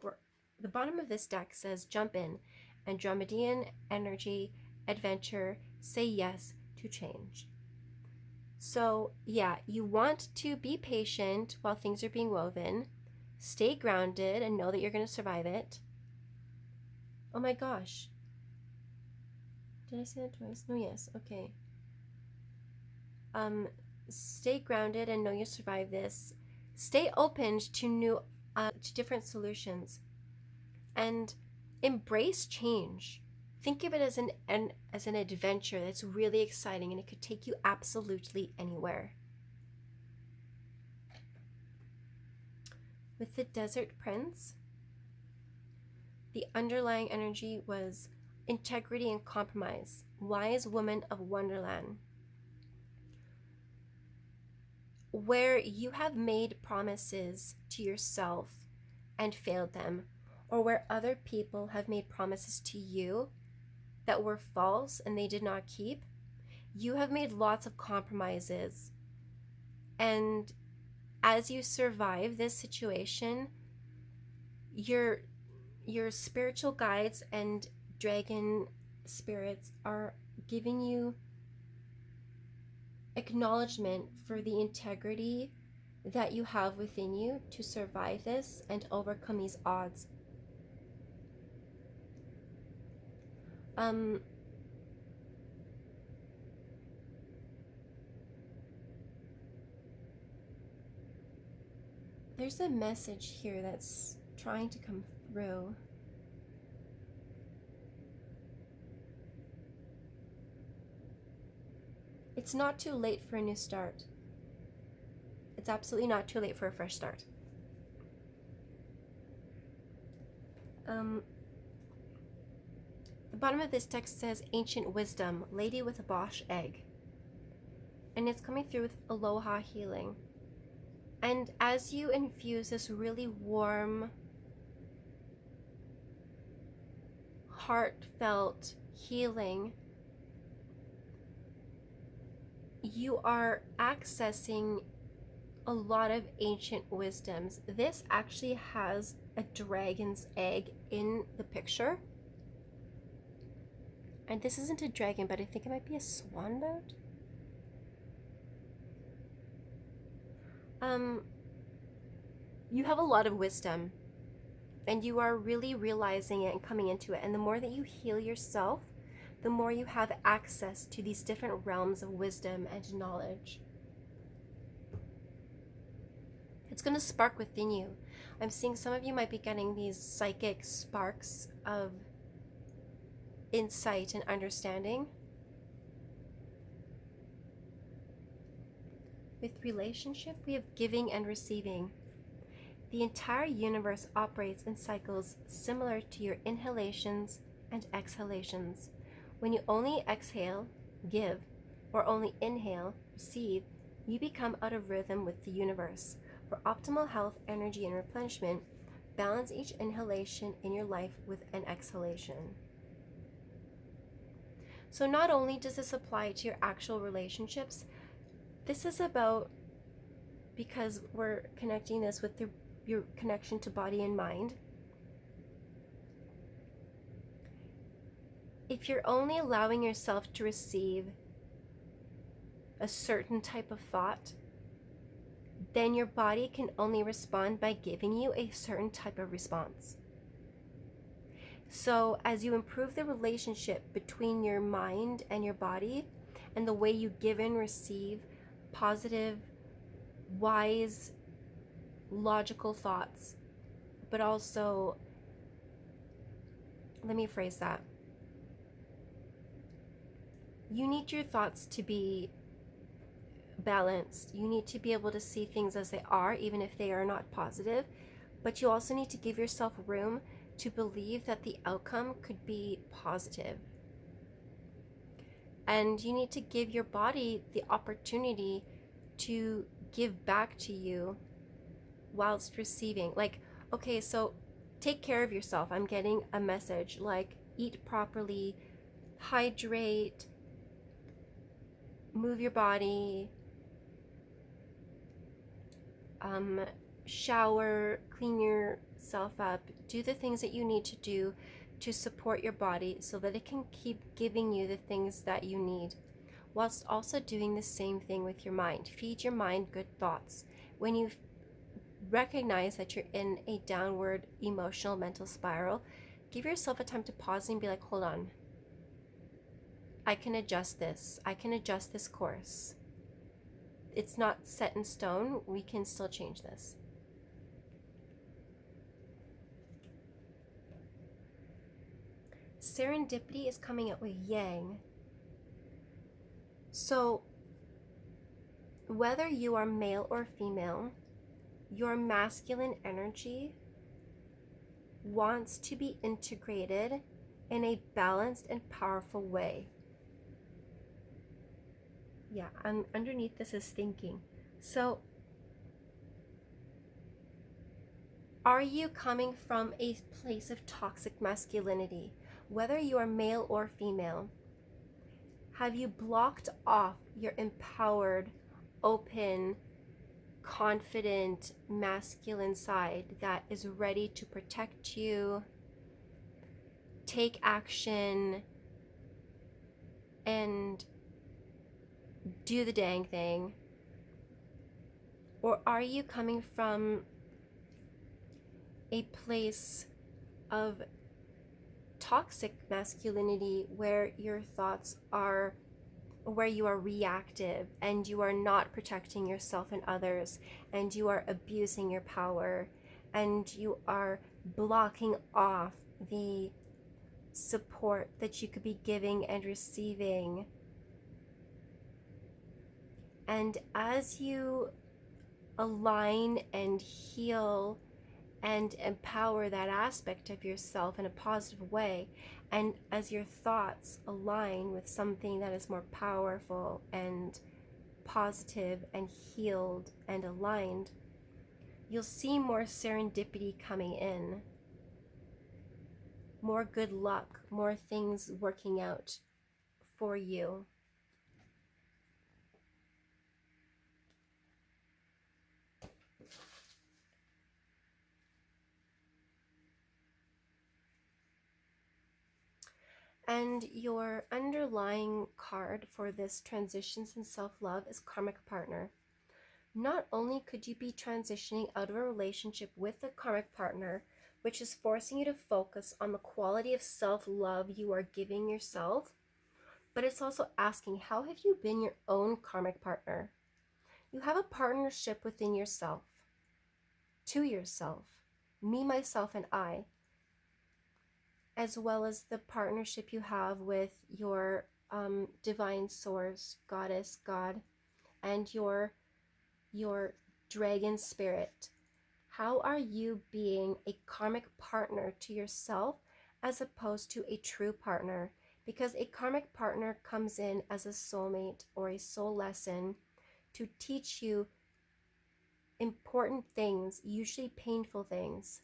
A: the bottom of this deck says jump in, Andromedan energy, adventure, say yes to change. So yeah, you want to be patient while things are being woven. Stay grounded and know that you're going to survive it. Oh my gosh. Did I say that twice? No, yes. Okay. Stay grounded and know you'll survive this. Stay open to to different solutions, and embrace change. Think of it as an adventure that's really exciting, and it could take you absolutely anywhere. With the Desert Prince, the underlying energy was integrity and compromise. Wise woman of Wonderland. Where you have made promises to yourself and failed them, or where other people have made promises to you that were false and they did not keep, you have made lots of compromises. And as you survive this situation, your spiritual guides and dragon spirits are giving you acknowledgement for the integrity that you have within you to survive this and overcome these odds. There's a message here that's trying to come through. It's not too late for a new start. It's absolutely not too late for a fresh start. The bottom of this text says ancient wisdom, lady with a Bosch egg. And it's coming through with aloha healing. And as you infuse this really warm, heartfelt healing, you are accessing a lot of ancient wisdoms. This actually has a dragon's egg in the picture. And this isn't a dragon, but I think it might be a swan boat. You have a lot of wisdom, and you are really realizing it and coming into it. And the more that you heal yourself, the more you have access to these different realms of wisdom and knowledge. It's going to spark within you. I'm seeing some of you might be getting these psychic sparks of insight and understanding. With relationship, we have giving and receiving. The entire universe operates in cycles similar to your inhalations and exhalations. When you only exhale, give, or only inhale, receive, you become out of rhythm with the universe. For optimal health, energy, and replenishment, balance each inhalation in your life with an exhalation. So not only does this apply to your actual relationships, this is about, because we're connecting this with your connection to body and mind. If you're only allowing yourself to receive a certain type of thought, then your body can only respond by giving you a certain type of response. So as you improve the relationship between your mind and your body, and the way you give and receive positive, wise, logical thoughts, but also, let me phrase that. You need your thoughts to be balanced. You need to be able to see things as they are, even if they are not positive. But you also need to give yourself room to believe that the outcome could be positive. And you need to give your body the opportunity to give back to you whilst receiving. Like, okay, so take care of yourself. I'm getting a message like eat properly, hydrate, move your body, shower, clean yourself up, do the things that you need to do to support your body so that it can keep giving you the things that you need, whilst also doing the same thing with your mind. Feed your mind good thoughts. When you recognize that you're in a downward emotional mental spiral, give yourself a time to pause and be like, hold on, I can adjust this. I can adjust this course. It's not set in stone. We can still change this. Serendipity is coming out with yang. So whether you are male or female, your masculine energy wants to be integrated in a balanced and powerful way. Yeah, and underneath this is thinking. So, are you coming from a place of toxic masculinity? Whether you are male or female, have you blocked off your empowered, open, confident, masculine side that is ready to protect you, take action, and do the dang thing? Or are you coming from a place of toxic masculinity where your thoughts are, where you are reactive and you are not protecting yourself and others, and you are abusing your power, and you are blocking off the support that you could be giving and receiving? And as you align and heal and empower that aspect of yourself in a positive way, and as your thoughts align with something that is more powerful and positive and healed and aligned, you'll see more serendipity coming in, more good luck, more things working out for you. And your underlying card for this transitions in self-love is karmic partner. Not only could you be transitioning out of a relationship with a karmic partner, which is forcing you to focus on the quality of self-love you are giving yourself, but it's also asking, how have you been your own karmic partner? You have a partnership within yourself, to yourself, me, myself, and I, as well as the partnership you have with your divine source, goddess, God, and your dragon spirit. How are you being a karmic partner to yourself as opposed to a true partner? Because a karmic partner comes in as a soulmate or a soul lesson to teach you important things, usually painful things.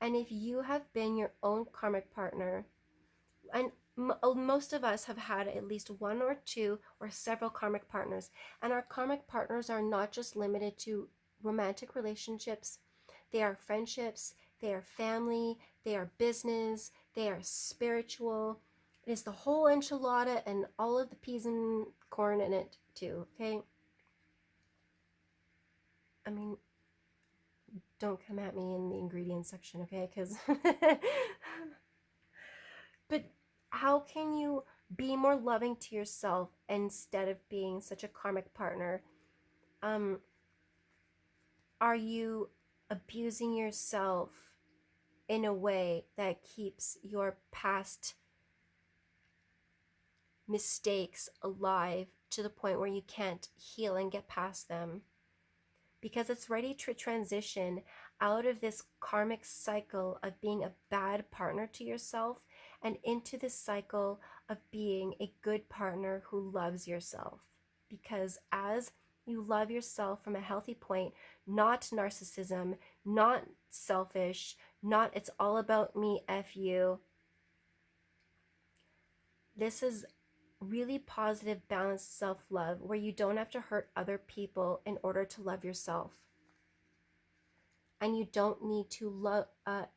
A: And if you have been your own karmic partner, and most of us have had at least one or two or several karmic partners, and our karmic partners are not just limited to romantic relationships. They are friendships, they are family, they are business, they are spiritual. It is the whole enchilada and all of the peas and corn in it too, okay? I mean, don't come at me in the ingredients section, okay? Because but how can you be more loving to yourself instead of being such a karmic partner? Um, are you abusing yourself in a way that keeps your past mistakes alive to the point where you can't heal and get past them? Because it's ready to transition out of this karmic cycle of being a bad partner to yourself and into this cycle of being a good partner who loves yourself. Because as you love yourself from a healthy point, not narcissism, not selfish, not it's all about me, F you. This is really positive, balanced self-love where you don't have to hurt other people in order to love yourself. And you don't need to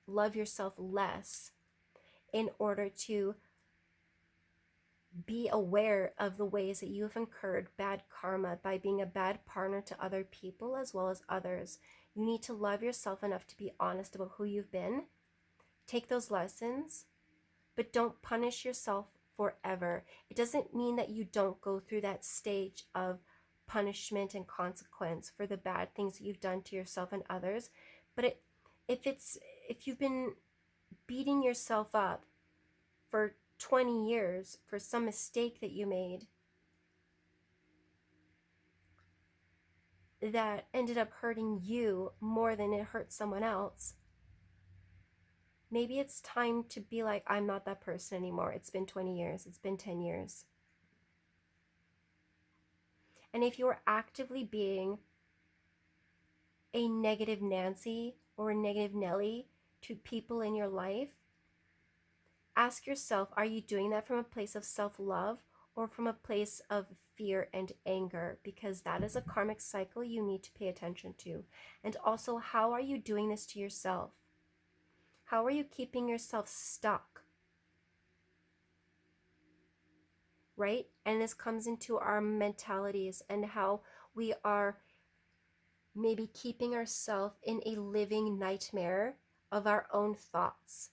A: love yourself less in order to be aware of the ways that you have incurred bad karma by being a bad partner to other people as well as others. You need to love yourself enough to be honest about who you've been. Take those lessons, but don't punish yourself forever. It doesn't mean that you don't go through that stage of punishment and consequence for the bad things that you've done to yourself and others. But if you've been beating yourself up for 20 years for some mistake that you made, that ended up hurting you more than it hurt someone else, maybe it's time to be like, I'm not that person anymore. It's been 20 years, it's been 10 years. And if you're actively being a negative Nancy or a negative Nelly to people in your life, ask yourself, are you doing that from a place of self-love or from a place of fear and anger? Because that is a karmic cycle you need to pay attention to. And also, how are you doing this to yourself? How are you keeping yourself stuck? Right? And this comes into our mentalities and how we are maybe keeping ourselves in a living nightmare of our own thoughts,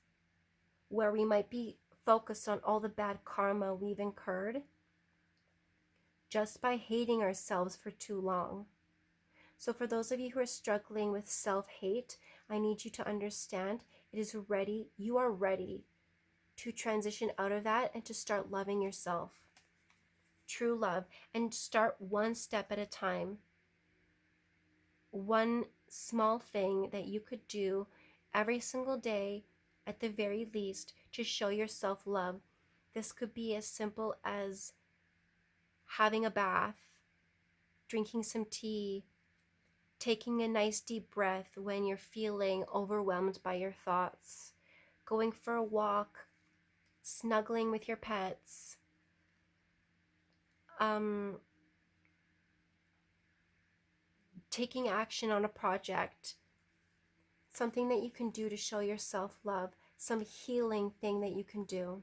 A: where we might be focused on all the bad karma we've incurred just by hating ourselves for too long. So for those of you who are struggling with self-hate, I need you to understand you are ready to transition out of that and to start loving yourself. True love, and start one step at a time. One small thing that you could do every single day, at the very least, to show yourself love. This could be as simple as having a bath, drinking some tea, taking a nice deep breath when you're feeling overwhelmed by your thoughts, going for a walk, snuggling with your pets, taking action on a project, something that you can do to show yourself love, some healing thing that you can do.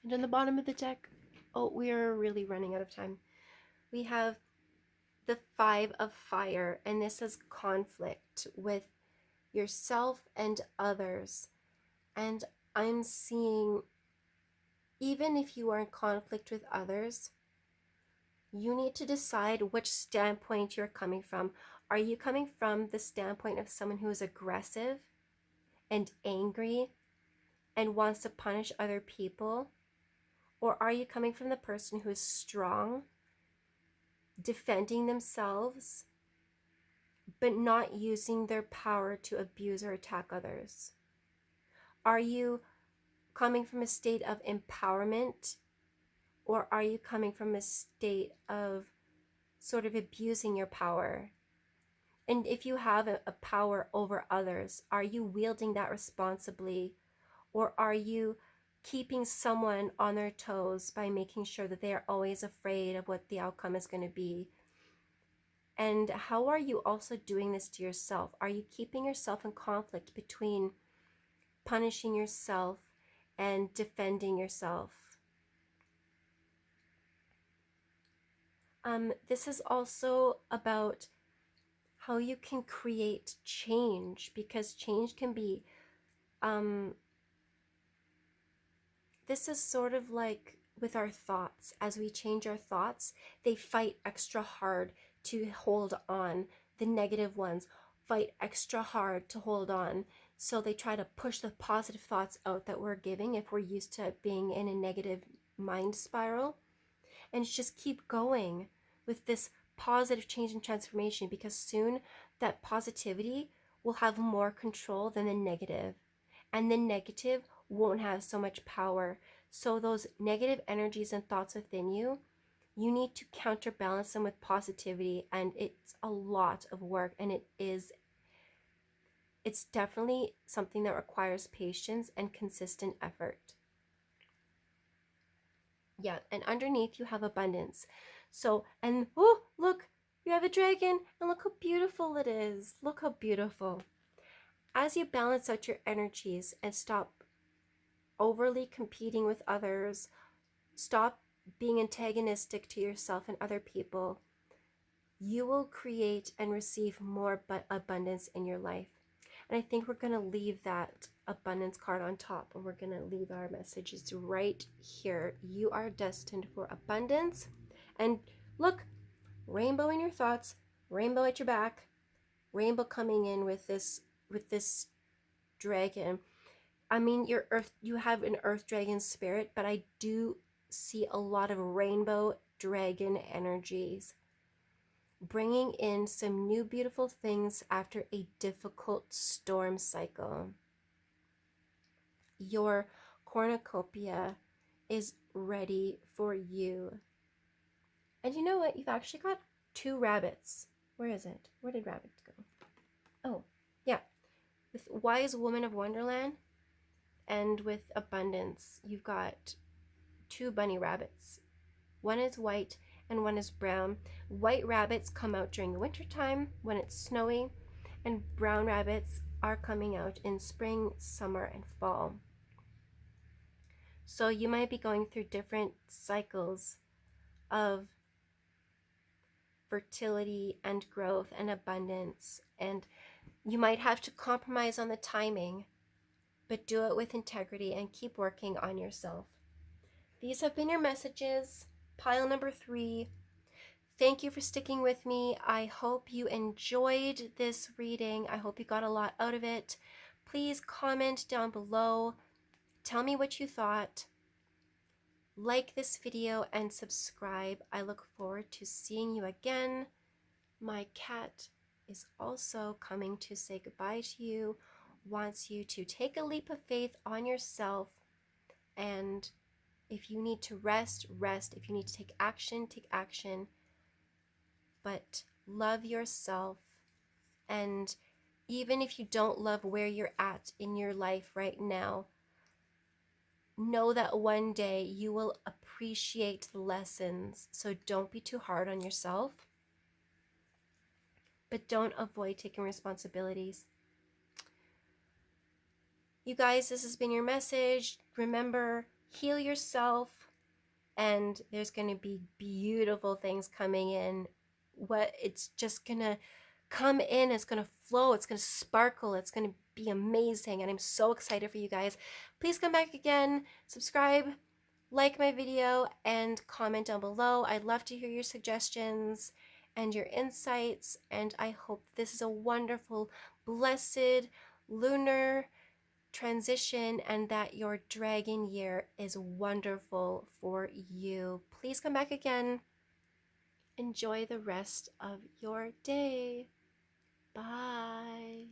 A: And on the bottom of the deck, oh, we are really running out of time. We have the 5 of fire, and this is conflict with yourself and others. And I'm seeing, even if you are in conflict with others, you need to decide which standpoint you're coming from. Are you coming from the standpoint of someone who is aggressive and angry and wants to punish other people? Or are you coming from the person who is strong, defending themselves, but not using their power to abuse or attack others? Are you coming from a state of empowerment, or are you coming from a state of sort of abusing your power? And if you have a power over others, are you wielding that responsibly, or are you keeping someone on their toes by making sure that they are always afraid of what the outcome is going to be? And how are you also doing this to yourself? Are you keeping yourself in conflict between punishing yourself and defending yourself? This is also about how you can create change, because change can be, this is sort of like with our thoughts. As we change our thoughts, they fight extra hard to hold on. The negative ones fight extra hard to hold on. So they try to push the positive thoughts out that we're giving if we're used to being in a negative mind spiral. And just keep going with this positive change and transformation, because soon that positivity will have more control than the negative, and the negative won't have so much power. So those negative energies and thoughts within you, you need to counterbalance them with positivity, and it's a lot of work, and it's definitely something that requires patience and consistent effort. Yeah, and underneath you have abundance. So, and oh, look, you have a dragon, and look how beautiful it is. Look how beautiful. As you balance out your energies and stop overly competing with others, stop being antagonistic to yourself and other people, you will create and receive more abundance in your life. And I think we're going to leave that abundance card on top, and we're going to leave our messages right here. You are destined for abundance. And look, rainbow in your thoughts, rainbow at your back, rainbow coming in with this dragon. I mean, you have an earth dragon spirit, but I do see a lot of rainbow dragon energies, bringing in some new beautiful things after a difficult storm cycle. Your cornucopia is ready for you. And you know what? You've actually got 2 rabbits. Where is it? Where did rabbits go? Oh, yeah. With Wise Woman of Wonderland and with Abundance, you've got 2 bunny rabbits. One is white and one is brown. White rabbits come out during the winter time when it's snowy, and brown rabbits are coming out in spring, summer, and fall. So you might be going through different cycles of fertility and growth and abundance, and you might have to compromise on the timing, but do it with integrity and keep working on yourself. These have been your messages, pile number 3. Thank you for sticking with me. I hope you enjoyed this reading. I hope you got a lot out of it. Please comment down below. Tell me what you thought. Like this video and subscribe. I look forward to seeing you again. My cat is also coming to say goodbye to you, wants you to take a leap of faith on yourself, and if you need to rest, rest. If you need to take action, take action. But love yourself, and even if you don't love where you're at in your life right now, know that one day you will appreciate the lessons. So don't be too hard on yourself, but don't avoid taking responsibilities. You guys, this has been your message. Remember, heal yourself, and there's going to be beautiful things coming in. It's just going to come in, it's going to flow, it's going to sparkle, it's going to be amazing, and I'm so excited for you guys. Please come back again, subscribe, like my video, and comment down below. I'd love to hear your suggestions and your insights, and I hope this is a wonderful, blessed lunar transition and that your dragon year is wonderful for you. Please come back again. Enjoy the rest of your day. Bye.